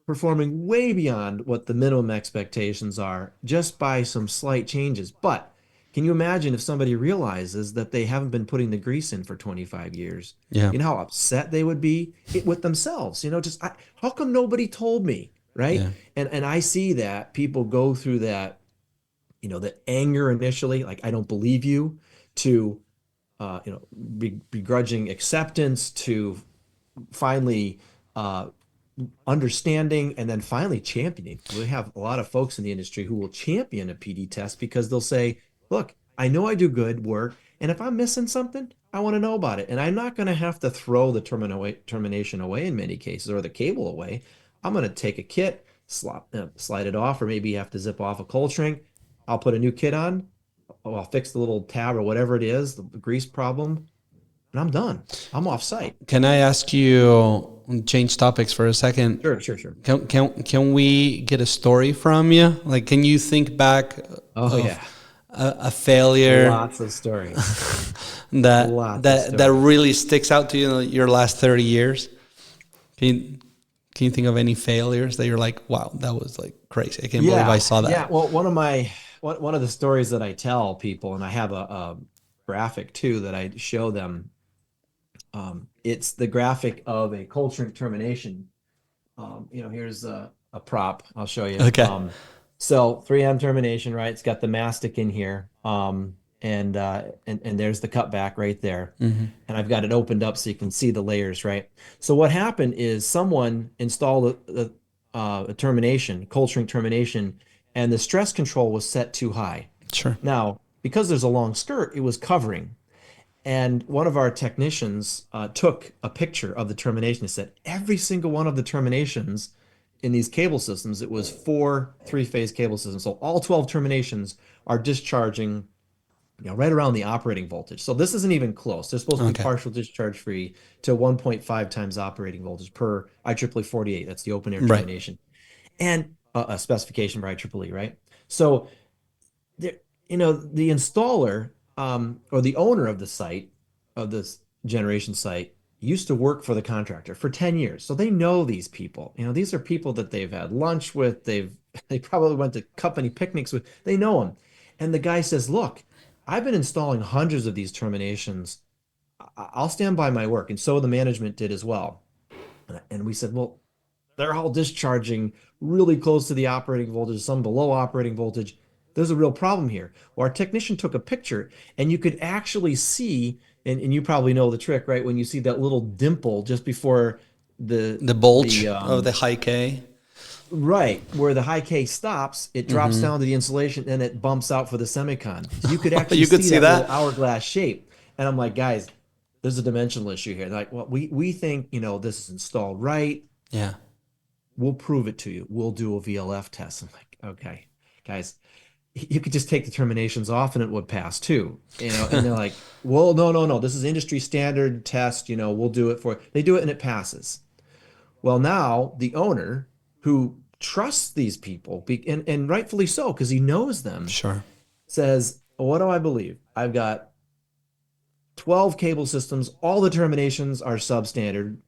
performing way beyond what the minimum expectations are just by some slight changes. But can you imagine if somebody realizes that they haven't been putting the grease in for 25 years? Yeah. You know how upset they would be with themselves, just how come nobody told me, right? Yeah. And I see that people go through that, the anger initially, like I don't believe you, to begrudging acceptance, to finally understanding, and then finally championing. We have a lot of folks in the industry who will champion a PD test because they'll say, look, I know I do good work, and if I'm missing something, I want to know about it. And I'm not going to have to throw the termination away in many cases, or the cable away. I'm going to take a kit, slide it off, or maybe you have to zip off a cold shrink. I'll put a new kit on. I'll fix the little tab or whatever it is, the grease problem, and I'm done. I'm off site. Can I ask you change topics for a second? Sure, sure, sure. Can we get a story from you? Like, can you think back Oh, of yeah. a failure Lots of stories. that Lots of that stories. really sticks out to you in your last 30 years? Can you, can you think of any failures that you're like, wow, that was like crazy. I can't believe I Yeah, saw yeah. that. Well, one of the stories that I tell people, and I have a graphic too that I show them. It's the graphic of a cold shrink termination. Here's a prop. I'll show you. Okay. So 3M termination, right? It's got the mastic in here. And there's the cutback right there. Hmm. And I've got it opened up so you can see the layers, right? So what happened is someone installed a termination, cold shrink termination, and the stress control was set too high. Sure. Now, because there's a long skirt, it was covering. And one of our technicians took a picture of the termination and said every single one of the terminations in these cable systems, it was 4 3-phase cable systems. So all 12 terminations are discharging, right around the operating voltage. So this isn't even close. They're supposed to be Okay. partial discharge free to 1.5 times operating voltage per IEEE 48. That's the open air Right. termination. And a specification for IEEE, right? So there, the installer or the owner of the site, of this generation site, used to work for the contractor for 10 years. So they know these people. These are people that they've had lunch with, they probably went to company picnics with. They know them. And the guy says, "Look, I've been installing hundreds of these terminations. I'll stand by my work." And so the management did as well. And we said, "Well, they're all discharging really close to the operating voltage, some below operating voltage. There's a real problem here." Well, our technician took a picture and you could actually see, and you probably know the trick, right? When you see that little dimple just before The bulge the of the high K. right where the high K stops, it drops down to the insulation and it bumps out for the semicon. So you could actually You could see see that little that? hourglass shape. And I'm like, "Guys, there's a dimensional issue here." They're like, "Well, we think, this is installed right. Yeah. We'll prove it to you. We'll do a VLF test." I'm like, "Okay, guys, you could just take the terminations off and it would pass too." And they're like, "Well, no, no, no. This is industry standard test. We'll do it for you." They do it and it passes. Well, now the owner who trusts these people, and rightfully so, because he knows them, Sure. says, "What do I believe? I've got 12 cable systems. All the terminations are substandard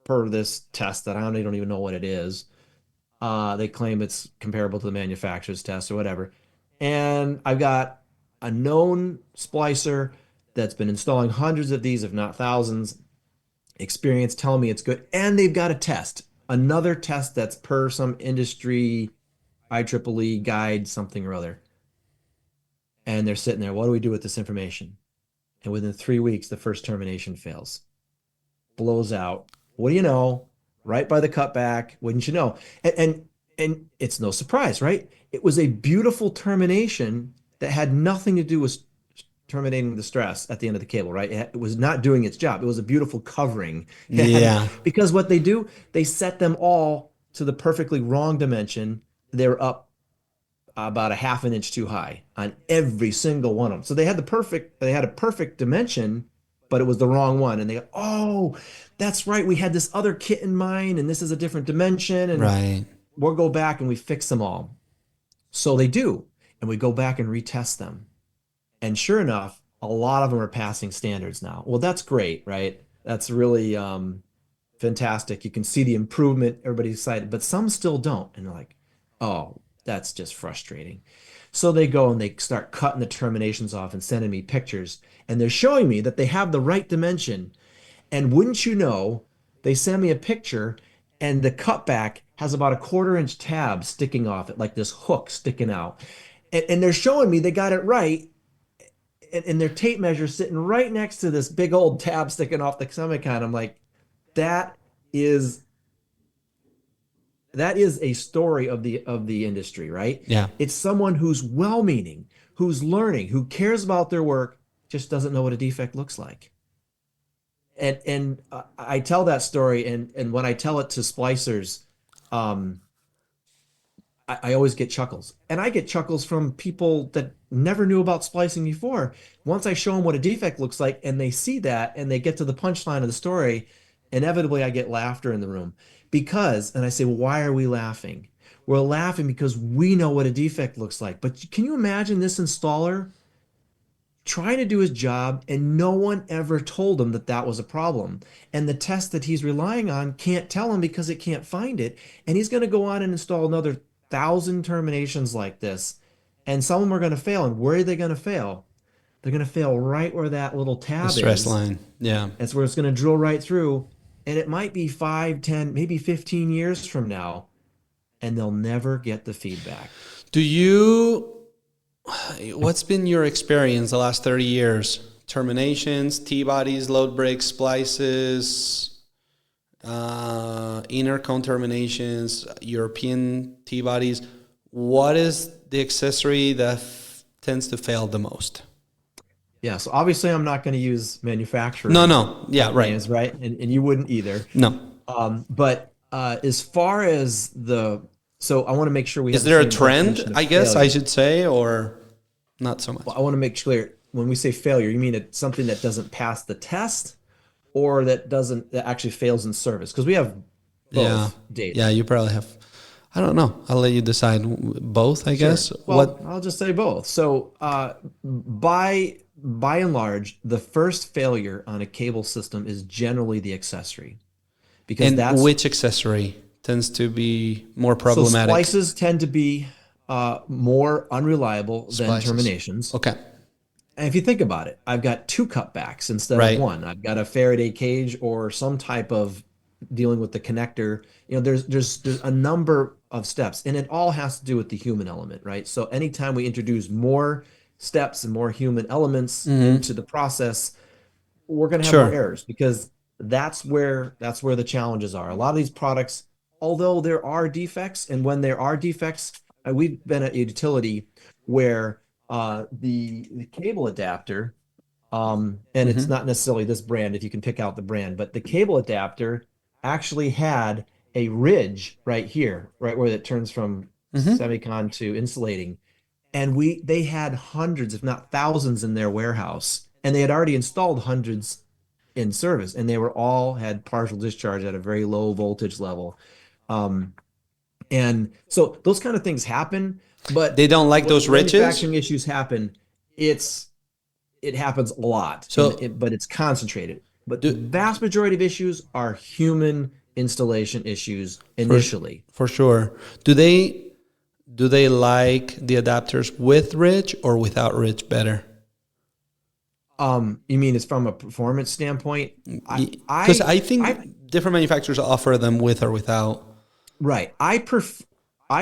per this test that I don't even know what it is. They claim it's comparable to the manufacturer's test or whatever. And I've got a known splicer that's been installing hundreds of these, if not thousands, experience telling me it's good. And they've got a test, another test that's per some industry IEEE guide, something or other." And they're sitting there, "What do we do with this information?" And within 3 weeks, the first termination fails, blows out. What do you know? Right by the cutback, wouldn't you know? And it's no surprise, right? It was a beautiful termination that had nothing to do with terminating the stress at the end of the cable, right? It was not doing its job. It was a beautiful covering. Yeah. Because what they do, they set them all to the perfectly wrong dimension. They're up about a half an inch too high on every single one of them. So they had a perfect dimension, but it was the wrong one. And they go, "Oh, that's right. We had this other kit in mind, and this is a different dimension." And Right. we'll go back and we fix them all. So they do. And we go back and retest them. And sure enough, a lot of them are passing standards now. Well, that's great, right? That's really fantastic. You can see the improvement. Everybody's excited, but some still don't. And they're like, "Oh, that's just frustrating." So they go and they start cutting the terminations off and sending me pictures. And they're showing me that they have the right dimension. And wouldn't you know, they send me a picture and the cutback has about a 1/4 inch tab sticking off it, like this hook sticking out. And they're showing me they got it right. And their tape measure sitting right next to this big old tab sticking off the semicon. I'm like, that is a story of the industry, right? Yeah. It's someone who's well-meaning, who's learning, who cares about their work, just doesn't know what a defect looks like. And I tell that story, and when I tell it to splicers, um, I always get chuckles. And I get chuckles from people that never knew about splicing before. Once I show them what a defect looks like and they see that and they get to the punchline of the story, inevitably I get laughter in the room. And I say, "Well, why are we laughing?" We're laughing because we know what a defect looks like. But can you imagine this installer trying to do his job and no one ever told him that that was a problem? And the test that he's relying on can't tell him because it can't find it. And he's going to go on and install another 1,000 terminations like this. And some of them are going to fail. And where are they going to fail? They're going to fail right where that little The tab stress is. line. Yeah. That's where it's going to drill right through. And it might be 5, 10, maybe 15 years from now. And they'll never get the feedback. What's been your experience the last 30 years? Terminations, T-bodies, load breaks, splices, inner cone terminations, European T-bodies. What is the accessory that tends to fail the most? Yeah, so obviously I'm not going to use manufacturer No. Yeah, right. names, right? And you wouldn't either. No. But as far as so I want to make sure we have Is there a the same trend, definition of I guess I failure. should say, or not so much? Well, I want to make clear when we say failure, you mean it's something that doesn't pass the test or that actually fails in service? Because we have both data. Yeah, you probably have. I don't know. I'll let you decide. Both, I guess. Well, I'll just say both. So by by and large, the first failure on a cable system is generally the accessory because And that's which accessory tends to be more so problematic? splices tend to be more unreliable than Splices. terminations. Okay. And if you think about it, I've got two cutbacks instead of Right. one. I've got a Faraday cage or some type of dealing with the connector. There's a number of steps, and it all has to do with the human element, right? So anytime we introduce more steps and more human elements into the process, we're going to have more Sure. errors because that's where the challenges are. A lot of these products, although there are defects, and when there are defects, we've been at a utility where the cable adapter, and it's Mm-hmm. not necessarily this brand if you can pick out the brand, but the cable adapter actually had a ridge right here, right where it turns from Mm-hmm. semicon to insulating, and they had hundreds if not thousands in their warehouse, and they had already installed hundreds in service, and they were all had partial discharge at a very low voltage level. um, and so those kind of things happen, They but don't like those when ridges. manufacturing issues happen, it's it happens a lot, So but it's concentrated. But the do vast majority of issues are human installation issues for initially. for sure. Do they like the adapters with ridge or without ridge better? You mean it's from a performance standpoint? I Because I I I think different manufacturers offer them with or without. Right. I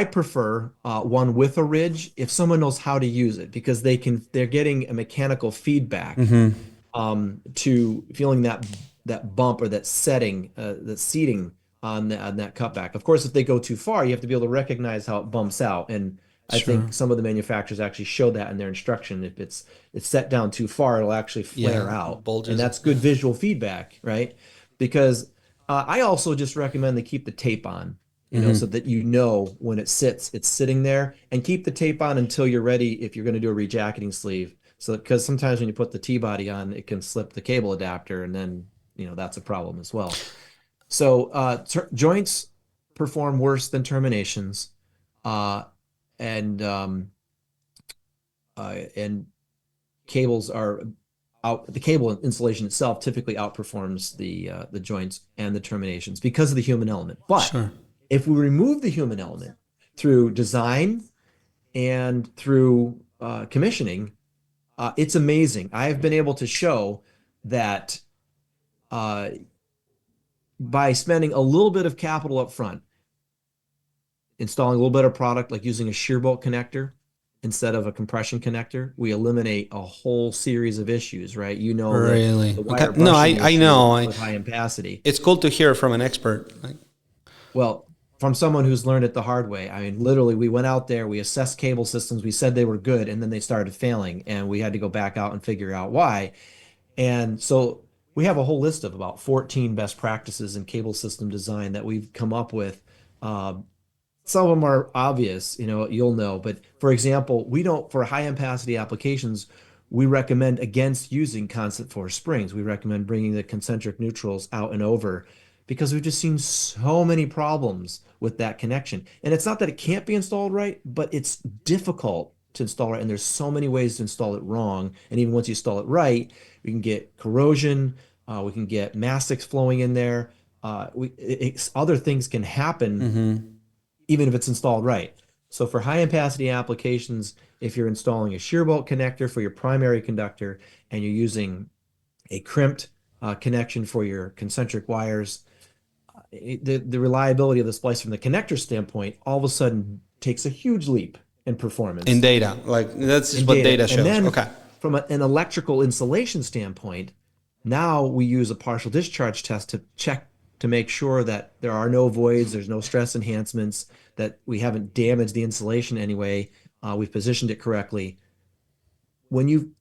prefer one with a ridge if someone knows how to use it because they're getting a mechanical feedback Mm-hmm. to feeling that bump or that setting, that seating on that cutback. Of course, if they go too far, you have to be able to recognize how it bumps out. And I Sure. think some of the manufacturers actually show that in their instruction. If it's set down too far, it'll actually flare Yeah, out, and bulges. that's good Yeah. visual feedback, right? Because I also just recommend they keep the tape on, so Mm-hmm. that when it sits, it's sitting there, and keep the tape on until you're ready if you're going to do a rejacketing sleeve. So, because sometimes when you put the T-body on, it can slip the cable adapter, and then, that's a problem as well. So, joints perform worse than terminations, uh, and and cables are out. The cable insulation itself typically outperforms the joints and the terminations because of the human element. But Sure. if we remove the human element through design and through commissioning, it's amazing. I have been able to show that uh, by spending a little bit of capital up front, installing a little bit of product, like using a shear bolt connector instead of a compression connector, we eliminate a whole series of issues, right? Really? The Okay. wire No, brushing I issue know. with high ampacity. It's cool to hear from an expert. Like, Well, from someone who's learned it the hard way. I mean, literally, we went out there, we assessed cable systems, we said they were good, and then they started failing, and we had to go back out and figure out why. And so we have a whole list of about 14 best practices in cable system design that we've come up with. Uh, some of them are obvious, you'll know. But for example, we don't, for high ampacity applications, we recommend against using constant force springs. We recommend bringing the concentric neutrals out and over because we've just seen so many problems with that connection. And it's not that it can't be installed right, but it's difficult to install right. And there's so many ways to install it wrong. And even once you install it right, we can get corrosion, we can get mastics flowing in there. Other things can happen mm-hmm. even if it's installed right. So for high ampacity applications, if you're installing a shear bolt connector for your primary conductor and you're using a crimped connection for your concentric wires, the reliability of the splice from the connector standpoint all of a sudden takes a huge leap in In performance data, like that's in just what data. data And shows. then Okay. from an electrical insulation standpoint, now we use a partial discharge test to check to make sure that there are no voids, there's no stress enhancements, that we haven't damaged the insulation anyway, we've positioned it correctly. When you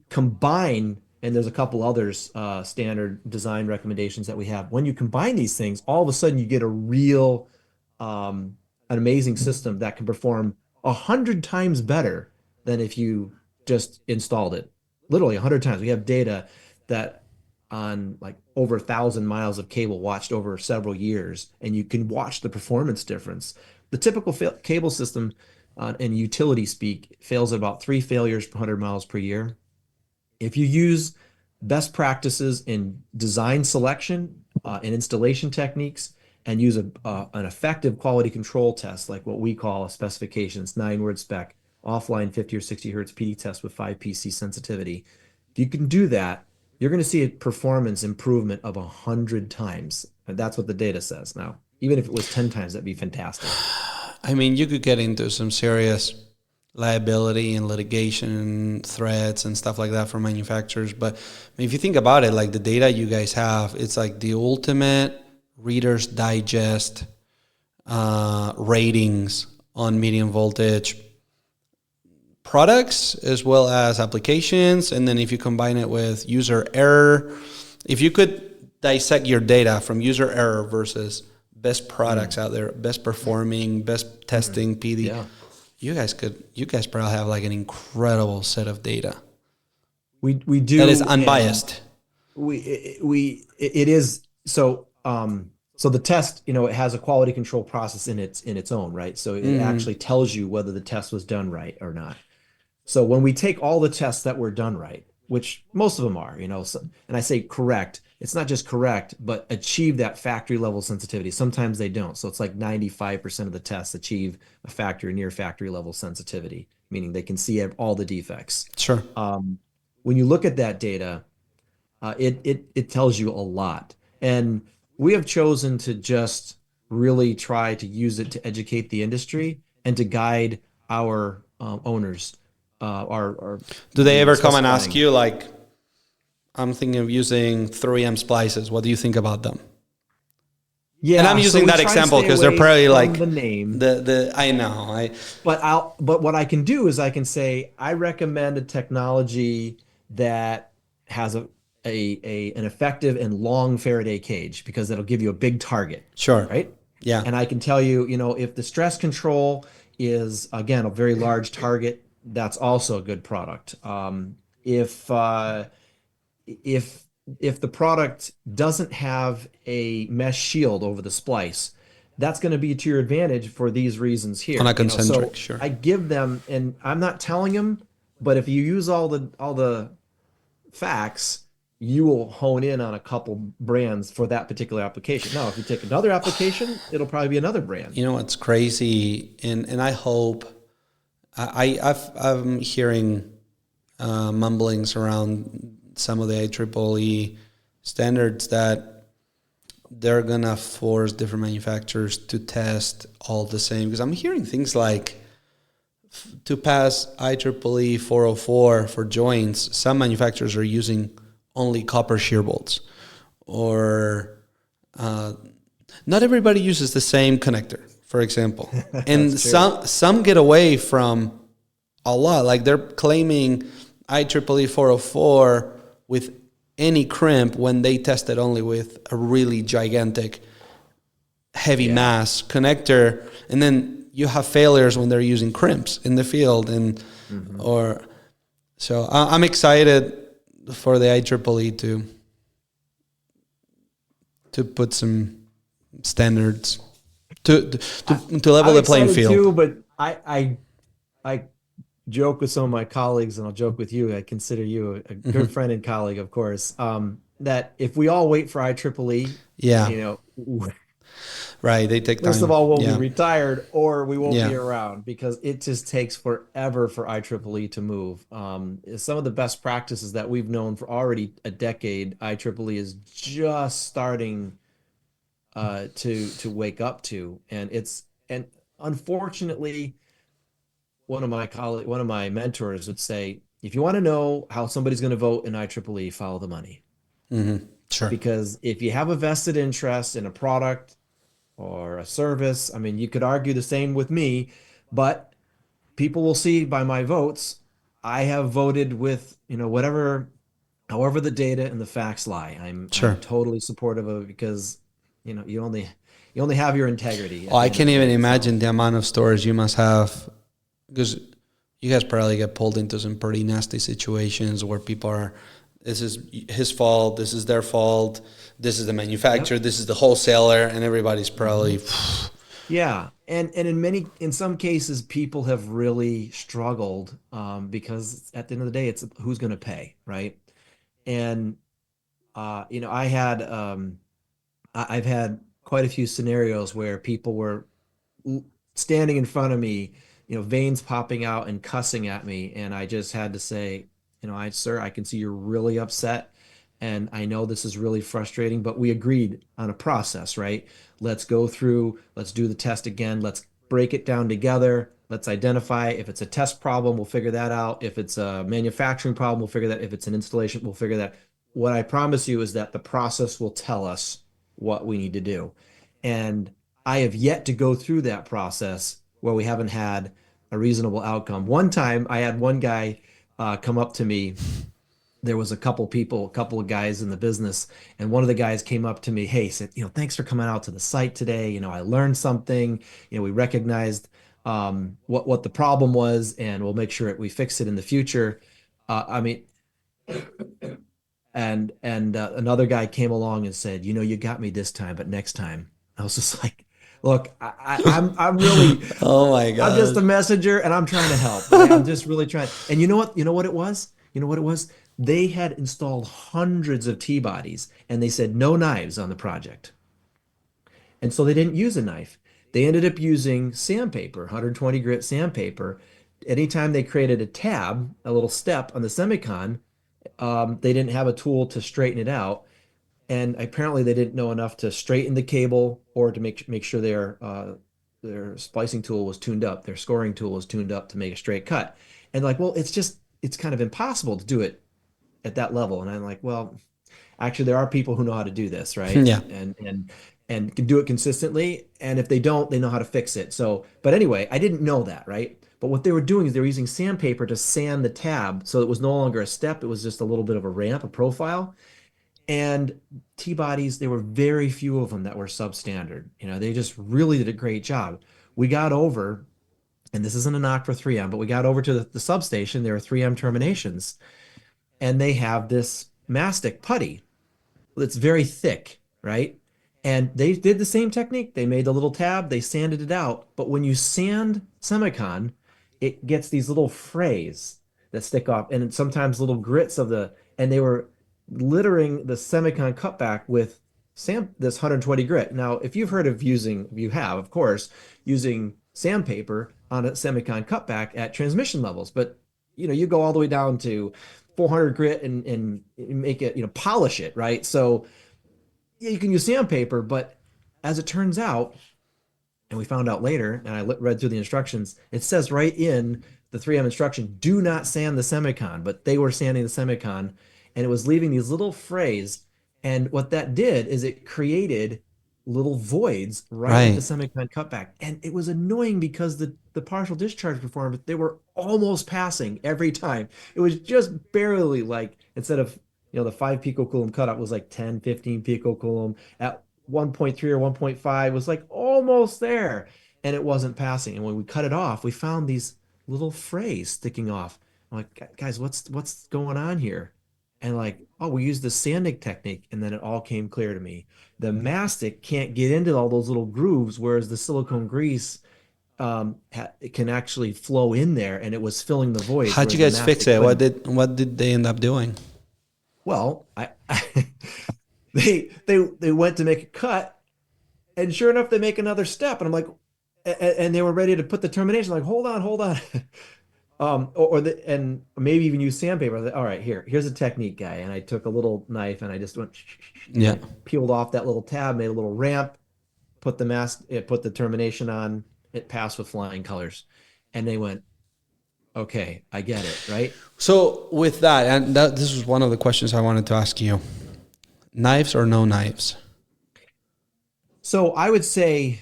combine, and there's a couple others standard design recommendations that we have. When you combine these things, all of a sudden you get a real an amazing system that can perform 100 times better than if you just installed it. Literally 100 times. We have data that on like over 1,000 miles of cable watched over several years, and you can watch the performance difference. The typical cable system in utility speak fails at about 3 failures per 100 miles per year. If you use best practices in design selection and installation techniques, and use an effective quality control test, like what we call a specification, it's 9-word spec, offline 50 or 60 hertz PD test with 5 PC sensitivity. If you can do that, you're going to see a performance improvement of 100 times. And that's what the data says. Now, even if it was 10 times, that'd be fantastic. I mean, you could get into some serious liability and litigation threats and stuff like that for manufacturers. But if you think about it, like the data you guys have, it's like the ultimate Reader's Digest ratings on medium voltage products as well as applications. And then if you combine it with user error, if you could dissect your data from user error versus best products out there, best performing, best testing PD, you guys probably have like an incredible set of data. We do. That is unbiased. It is. So the test, it has a quality control process in its own, right? So it actually tells you whether the test was done right or not. So when we take all the tests that were done right, which most of them are, and I say correct, it's not just correct, but achieve that factory level sensitivity. Sometimes they don't. So it's like 95% of the tests achieve a factory, near factory level sensitivity, meaning they can see all the defects. Sure. When you look at that data, it tells you a lot. And we have chosen to just really try to use it to educate the industry and to guide our owners. Do they ever come and ask you, like, I'm thinking of using 3M splices. What do you think about them? Yeah, and I'm using that example because they're probably like the name. I know. But what I can do is I can say I recommend a technology that has an effective and long Faraday cage because that'll give you a big target. Sure. Right? Yeah. And I can tell you, if the stress control is, again, a very large target, that's also a good product. If the product doesn't have a mesh shield over the splice, that's going to be to your advantage for these reasons here. On a concentric, so sure. I give them, and I'm not telling them, but if you use all the facts, you will hone in on a couple brands for that particular application. Now, if you take another application, it'll probably be another brand. You know what's crazy, and I hope I'm hearing mumblings around some of the IEEE standards that they're gonna force different manufacturers to test all the same. Because I'm hearing things like to pass IEEE 404 for joints, some manufacturers are using only copper shear bolts, or not everybody uses the same connector, for example. And some get away from a lot. Like they're claiming IEEE 404 with any crimp when they tested only with a really gigantic heavy mass connector, and then you have failures when they're using crimps in the field. And so I'm excited for the IEEE to put some standards to level the playing field too, but I joke with some of my colleagues, and I'll joke with you. I consider you a good friend and colleague, of course. That if we all wait for IEEE, right, they take time. First of all, we'll be retired, or we won't be around, because it just takes forever for IEEE to move. Some of the best practices that we've known for already a decade, IEEE is just starting to wake up to, and unfortunately, one of my mentors would say, if you want to know how somebody's going to vote in IEEE, follow the money. Mm-hmm. Sure. Because if you have a vested interest in a product or a service, I mean, you could argue the same with me, but people will see by my votes, I have voted with, however the data and the facts lie. I'm totally supportive of it, because, you only have your integrity. Oh, I can't even imagine the amount of stores you must have, because you guys probably get pulled into some pretty nasty situations where people are, this is his fault, this is their fault, this is the manufacturer, this is the wholesaler, and everybody's probably Yeah, and in some cases, people have really struggled because at the end of the day, it's who's going to pay, right? And I had I've had quite a few scenarios where people were standing in front of me, veins popping out and cussing at me. And I just had to say, sir, I can see you're really upset. And I know this is really frustrating, but we agreed on a process, right? Let's go through, let's do the test again. Let's break it down together. Let's identify if it's a test problem, we'll figure that out. If it's a manufacturing problem, we'll figure that. If it's an installation, we'll figure that. What I promise you is that the process will tell us what we need to do. And I have yet to go through that process where we haven't had a reasonable outcome. One time I had one guy come up to me. There was a couple of guys in the business, and one of the guys came up to me, hey, said, thanks for coming out to the site today. I learned something. We recognized what the problem was, and we'll make sure we fix it in the future. I mean, and another guy came along and said, you got me this time, but next time. I was just like, look, I'm really Oh my I'm just a gosh. messenger and I'm trying to help, right? I'm just really trying. And you know what? You know what it was? You know what it was? They had installed hundreds of T-bodies and they said no knives on the project. And so they didn't use a knife. They ended up using sandpaper, 120 grit sandpaper. Anytime they created a tab, a little step on the semicon, they didn't have a tool to straighten it out. And apparently they didn't know enough to straighten the cable or to make sure their splicing tool was tuned up, their scoring tool was tuned up to make a straight cut. And like, well, it's kind of impossible to do it at that level. And I'm like, well, actually there are people who know how to do this, right? Yeah. And can do it consistently. And if they don't, they know how to fix it. So, but anyway, I didn't know that, right? But what they were doing is they were using sandpaper to sand the tab so it was no longer a step, it was just a little bit of a ramp, a profile. And T-bodies, there were very few of them that were substandard. They just really did a great job. We got over, and this isn't a knock for 3M, but we got over to the substation. There are 3M terminations, and they have this mastic putty that's very thick, right? And they did the same technique. They made the little tab, they sanded it out. But when you sand semicon, it gets these little frays that stick off, and sometimes little grits and they were littering the semicon cutback with this 120 grit. Now, if you've heard of you have, of course, using sandpaper on a semicon cutback at transmission levels, but you go all the way down to 400 grit and make it, polish it, right? So yeah, you can use sandpaper, but as it turns out, and we found out later, and I read through the instructions, it says right in the 3M instruction, do not sand the semicon, but they were sanding the semicon, and it was leaving these little frays. And what that did is it created little voids right at the Right. semicon cutback. And it was annoying because the partial discharge performance, they were almost passing every time. It was just barely, like, instead of, the 5 picocoulomb cutoff was like 10, 15 picocoulomb. At 1.3 or 1.5 was like almost there, and it wasn't passing. And when we cut it off, we found these little frays sticking off. I'm like, guys, what's going on here? And like, oh, we used the sanding technique, and then it all came clear to me. The mastic can't get into all those little grooves, whereas the silicone grease it can actually flow in there, and it was filling the voids, How'd you whereas the guys fix mastic it? couldn't. What did they end up doing? Well, they went to make a cut, and sure enough, they make another step, and I'm like, and they were ready to put the termination. Like, hold on, and maybe even use sandpaper. I was like, all right, here's a technique, guy. And I took a little knife and I just went, and Yeah. I peeled off that little tab, made a little ramp, put the termination on. It passed with flying colors, and they went, okay, I get it, right? So with that, and this was one of the questions I wanted to ask you: knives or no knives? So I would say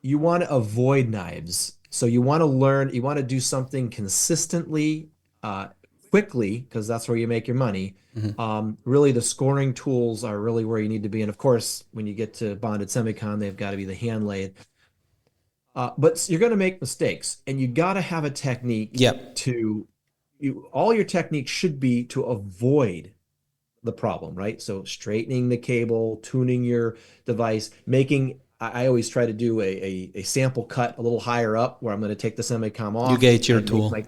you want to avoid knives. So you want to do something consistently, uh, quickly, because that's where you make your money. Mhm. Really, the scoring tools are really where you need to be. And of course, when you get to bonded semicon, they've got to be the hand lathe. But you're going to make mistakes, and you got to have a technique Yep. all your techniques should be to avoid the problem, right? So straightening the cable, tuning your device, making I always try to do a sample cut a little higher up where I'm going to take the semicom You off gauge your and make tool. my,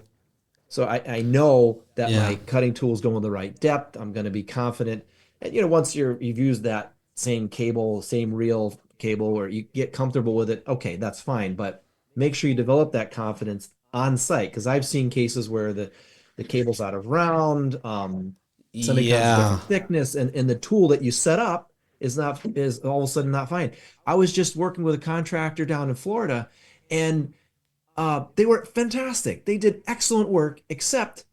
so I know that Yeah. my cutting tool is going the right depth. I'm going to be confident. And, once you've used that same cable, same reel cable, or you get comfortable with it, okay, that's fine. But make sure you develop that confidence on site. Because I've seen cases where the cable's out of round, semicon's a Yeah. different thickness, and the tool that you set up is all of a sudden not fine. I was just working with a contractor down in Florida, and they were fantastic. They did excellent work, except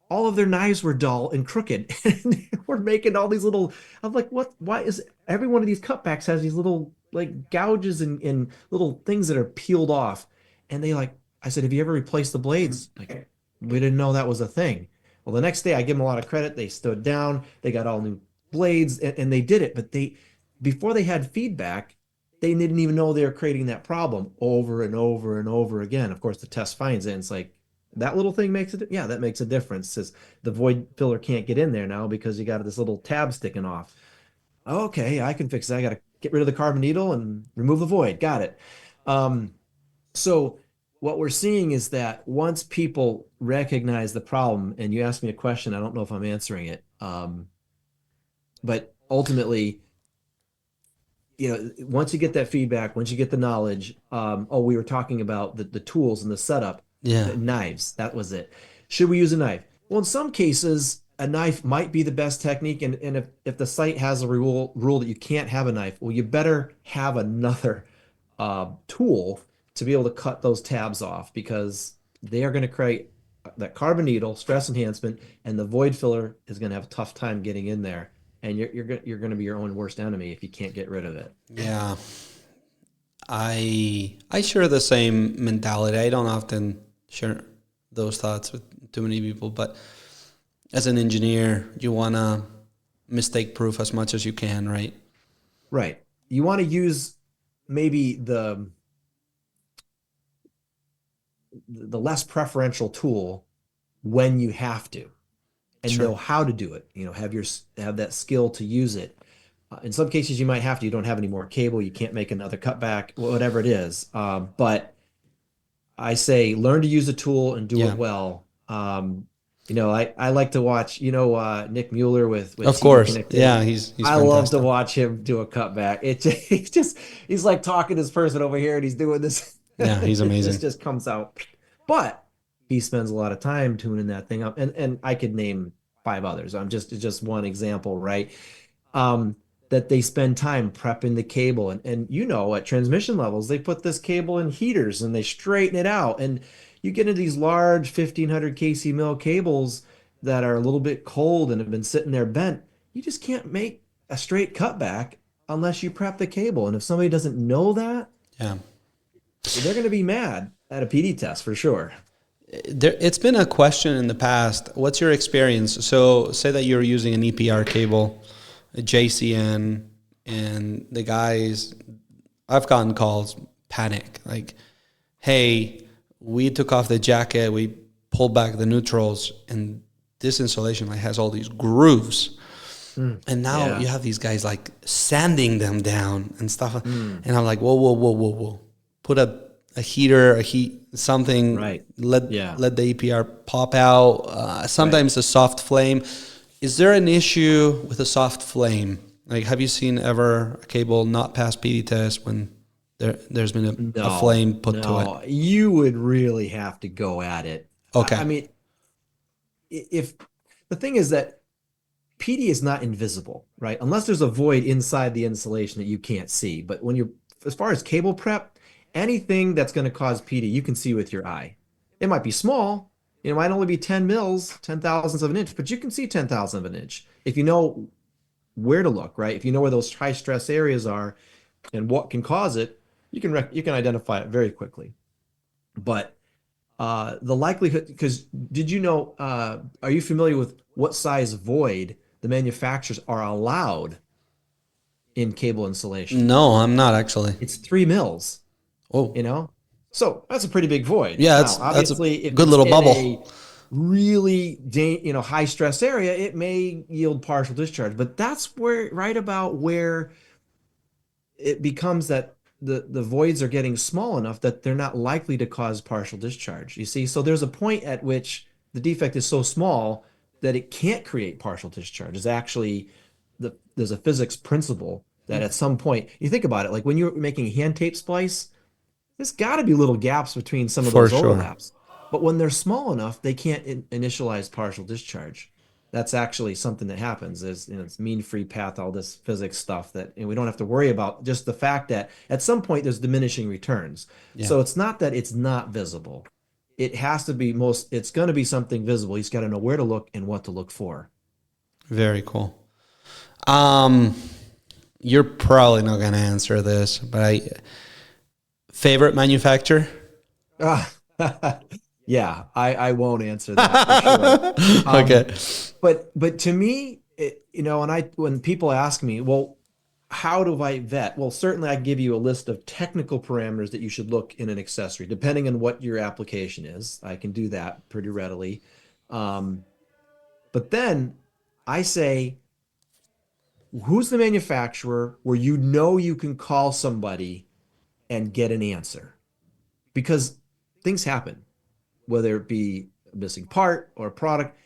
all of their knives were dull and crooked. And they were making all these little. I'm like, what? Why is every one of these cutbacks has these little like gouges and little things that are peeled off? And they like, I said, have you ever replaced the blades? Like, we didn't know that was a thing. Well, the next day I give them a lot of credit. They stood down. They got all new blades, and they did it. But before they had feedback, they didn't even know they were creating that problem over and over and over again. Of course, the test finds it, and it's like, that little thing makes it. Yeah, that makes a difference. Says the void filler can't get in there now because you got this little tab sticking off. Okay, I can fix that. I got to get rid of the carbon needle and remove the void. Got it. Um, so what we're seeing is that once people recognize the problem, and you ask me a question, I don't know if I'm answering it. But ultimately, once you get that feedback, once you get the knowledge, we were talking about the tools and the setup, Yeah. knives, that was it. Should we use a knife? Well, in some cases, a knife might be the best technique. And if the site has a rule that you can't have a knife, well, you better have another tool to be able to cut those tabs off because they are going to create that carbon needle, stress enhancement, and the void filler is going to have a tough time getting in there. And you're going to be your own worst enemy if you can't get rid of it. Yeah. I share the same mentality. I don't often share those thoughts with too many people, but as an engineer, you want to mistake proof as much as you can, right? Right. You want to use maybe the less preferential tool when you have to and Sure. know how to do it. Have that skill to use it. In some cases, you might have to. You don't have any more cable. You can't make another cutback, whatever it is. But I say learn to use a tool and do Yeah. it well. I like to watch, Nick Mueller with Of TV course. Yeah, connectivity. he's I love to fantastic. watch him do a cutback. He's like talking to this person over here and he's doing this. Yeah, he's It amazing. just comes out. But he spends a lot of time tuning that thing up. And I could name five others. It's just one example, right? um, that they spend time prepping the cable. And at transmission levels, they put this cable in heaters and they straighten it out. And you get into these large 1500 kc mil cables that are a little bit cold and have been sitting there bent. You just can't make a straight cutback unless you prep the cable. And if somebody doesn't know that, Yeah. they're going to be mad at a PD test for sure. It's been a question in the past. What's your experience? So, say that you're using an EPR cable, a JCN, and the guys, I've gotten calls, panic, like, hey, we took off the jacket, we pulled back the neutrals, and this insulation like has all these grooves. Mm, And now yeah. you have these guys like sanding them down and stuff. Mm, And I'm like, whoa, whoa, whoa, whoa, whoa. Put a heater, a heat, something. right. Let Yeah. let the APR pop out. Right. Sometimes a soft flame. Is there an issue with a soft flame? Like, have you seen ever a cable not pass PD test when there's been a No, flame put to it? no, you would really have to go at it. I Okay. mean, if the thing is that PD is not invisible, right? Unless there's a void inside the insulation that you can't see. But as far as cable prep, anything that's going to cause PD, you can see with your eye. It might be small, it might only be 10 mils, 10 thousandths of an inch, but you can see 10 thousandths of an inch if you know where to look, right? If you know where those high stress areas are and what can cause it, you can identify it very quickly. But the likelihood, because did you know, are you familiar with what size void the manufacturers are allowed in cable insulation? No, I'm not actually. It's 3 mils, Oh, you know? So that's a pretty big void. yeah, Now, that's a obviously, if good it's little in a bubble. really high stress area, it may yield partial discharge. But that's right about where it becomes that the voids are getting small enough that they're not likely to cause partial discharge. You see, so there's a point at which the defect is so small that it can't create partial discharge. It's actually there's a physics principle that at some point, you think about it, like when you're making a hand tape splice, there's got to be little gaps between some of For those sure. overlaps. But when they're small enough, they can't initialize partial discharge. That's actually something that happens. Is it's mean free path, all this physics stuff that we don't have to worry about. Just the fact that at some point there's diminishing returns. Yeah. So it's not that it's not visible. It has to be most. It's going to be something visible. He's got to know where to look and what to look for. Very cool. Um, you're probably not gonna answer this, but favorite manufacturer? Ah, yeah, I won't answer that for sure. Okay. But to me, and when people ask me, well, how do I vet? Well, certainly I can give you a list of technical parameters that you should look in an accessory, depending on what your application is. I can do that pretty readily. Um, but then I say, who's the manufacturer where you can call somebody and get an answer? Because things happen, whether it be a missing part or a product,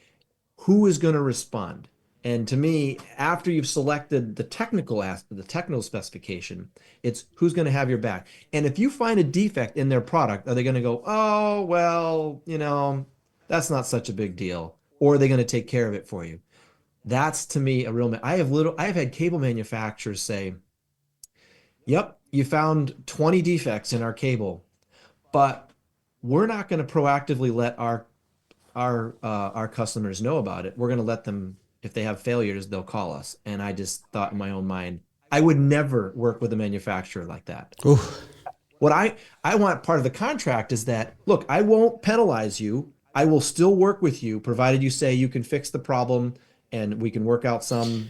who is going to respond? And to me, after you've selected the technical aspect, the technical specification, it's who's going to have your back. And if you find a defect in their product, are they going to go, oh, well, that's not such a big deal? Or are they going to take care of it for you? That's to me a real, I have had cable manufacturers say, yep, you found 20 defects in our cable, but we're not going to proactively let our customers know about it. We're going to let them, if they have failures, they'll call us. And I just thought in my own mind, I would never work with a manufacturer like that. Ooh. What I want part of the contract is that, look, I won't penalize you. I will still work with you, provided you say you can fix the problem and we can work out some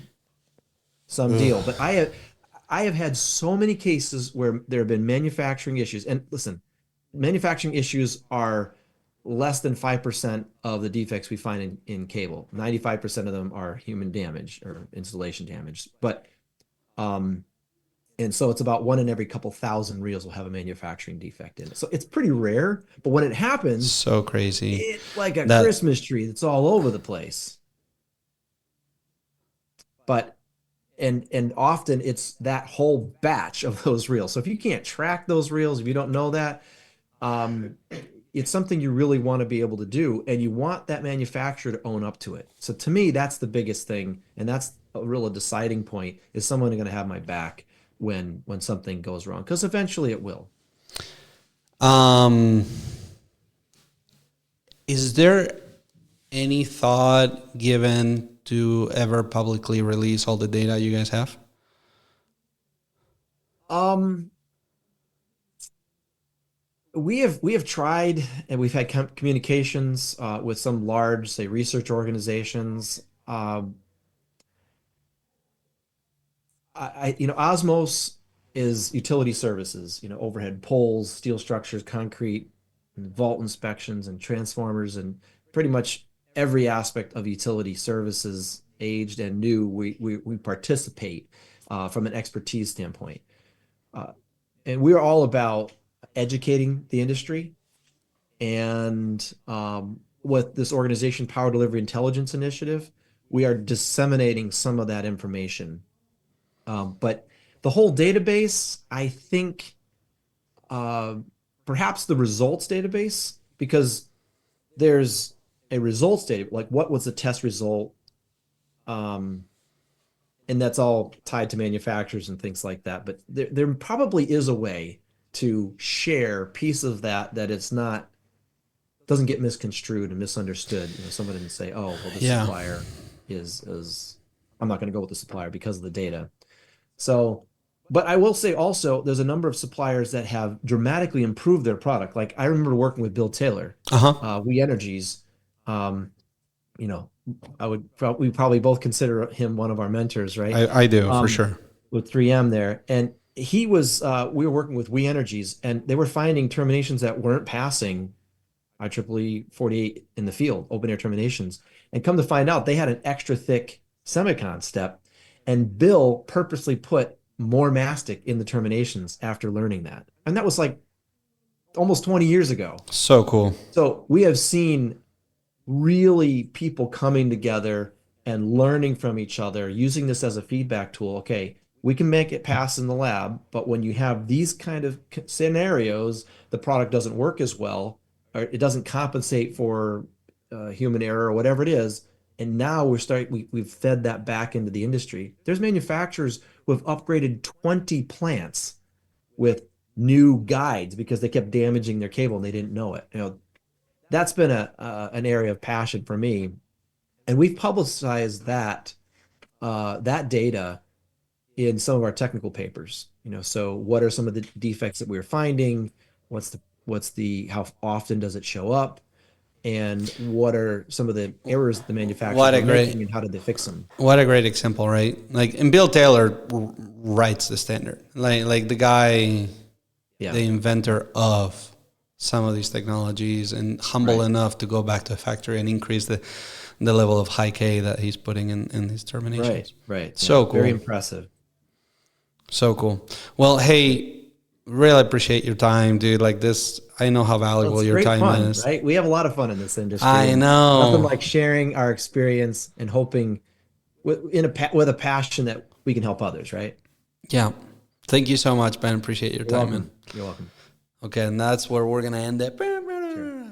Ugh. deal. But I have had so many cases where there have been manufacturing issues. And listen, manufacturing issues are less than 5% of the defects we find in cable. 95% of them are human damage or installation damage. But and so it's about one in every couple thousand reels will have a manufacturing defect in it. So it's pretty rare, but when it happens, So crazy. it's like a That Christmas tree that's all over the place. But and often it's that whole batch of those reels. So if you can't track those reels, if you don't know that, um, it's something you really want to be able to do, and you want that manufacturer to own up to it. So to me, that's the biggest thing, and that's a real deciding point. Is someone going to have my back when something goes wrong? Because eventually it will. um is there any thought given to ever publicly release all the data you guys have? Um, we have tried, and we've had communications with some large, say, research organizations. Osmos is utility services, overhead poles, steel structures, concrete, and vault inspections, and transformers, and pretty much every aspect of utility services, aged and new, we participate from an expertise standpoint. Uh, and we're all about educating the industry. And with this organization, Power Delivery Intelligence Initiative, we are disseminating some of that information. But the whole database, I think, uh, perhaps the results database, because there's a results data, like what was the test result, um, and that's all tied to manufacturers and things like that. But there probably is a way to share pieces of that it's not doesn't get misconstrued and misunderstood. Someone didn't say, "Oh, well, the Yeah. supplier is I'm not going to go with the supplier because of the data." So, but I will say also, there's a number of suppliers that have dramatically improved their product. Like I remember working with Bill Taylor, Uh-huh. We Energies. Um, you know, we probably both consider him one of our mentors, right? I do for Um, sure. with 3M there, and we were working with We Energies, and they were finding terminations that weren't passing IEEE 48 in the field, open air terminations. And come to find out, they had an extra thick semicon step. And Bill purposely put more mastic in the terminations after learning that. And that was like almost 20 years ago. So cool. So we have seen really people coming together and learning from each other, using this as a feedback tool. Okay, we can make it pass in the lab, but when you have these kind of scenarios, the product doesn't work as well, or it doesn't compensate for human error or whatever it is. And now we've fed that back into the industry. There's manufacturers who have upgraded 20 plants with new guides because they kept damaging their cable and they didn't know it. That's been an area of passion for me, and we've publicized that data in some of our technical papers. So what are some of the defects that we're finding? What's the how often does it show up? And what are some of the errors the manufacturers What a are making, and how did they fix them? What a great example, right? Like, and Bill Taylor writes the standard. Like the guy, Yeah, the inventor of some of these technologies, and humble Right. enough to go back to a factory and increase the level of high K that he's putting in his terminations. right. So Yeah, very cool. impressive. So cool. Well, hey, really appreciate your time, dude. Like this, I know how Well, valuable it's your great time fun, is. right? We have a lot of fun in this industry, I and nothing know. like sharing our experience and hoping with a passion that we can help others, right? Yeah. Thank you so much, Ben. Appreciate your You're time, welcome. man. You're welcome. Okay, and that's where we're gonna end it. Sure.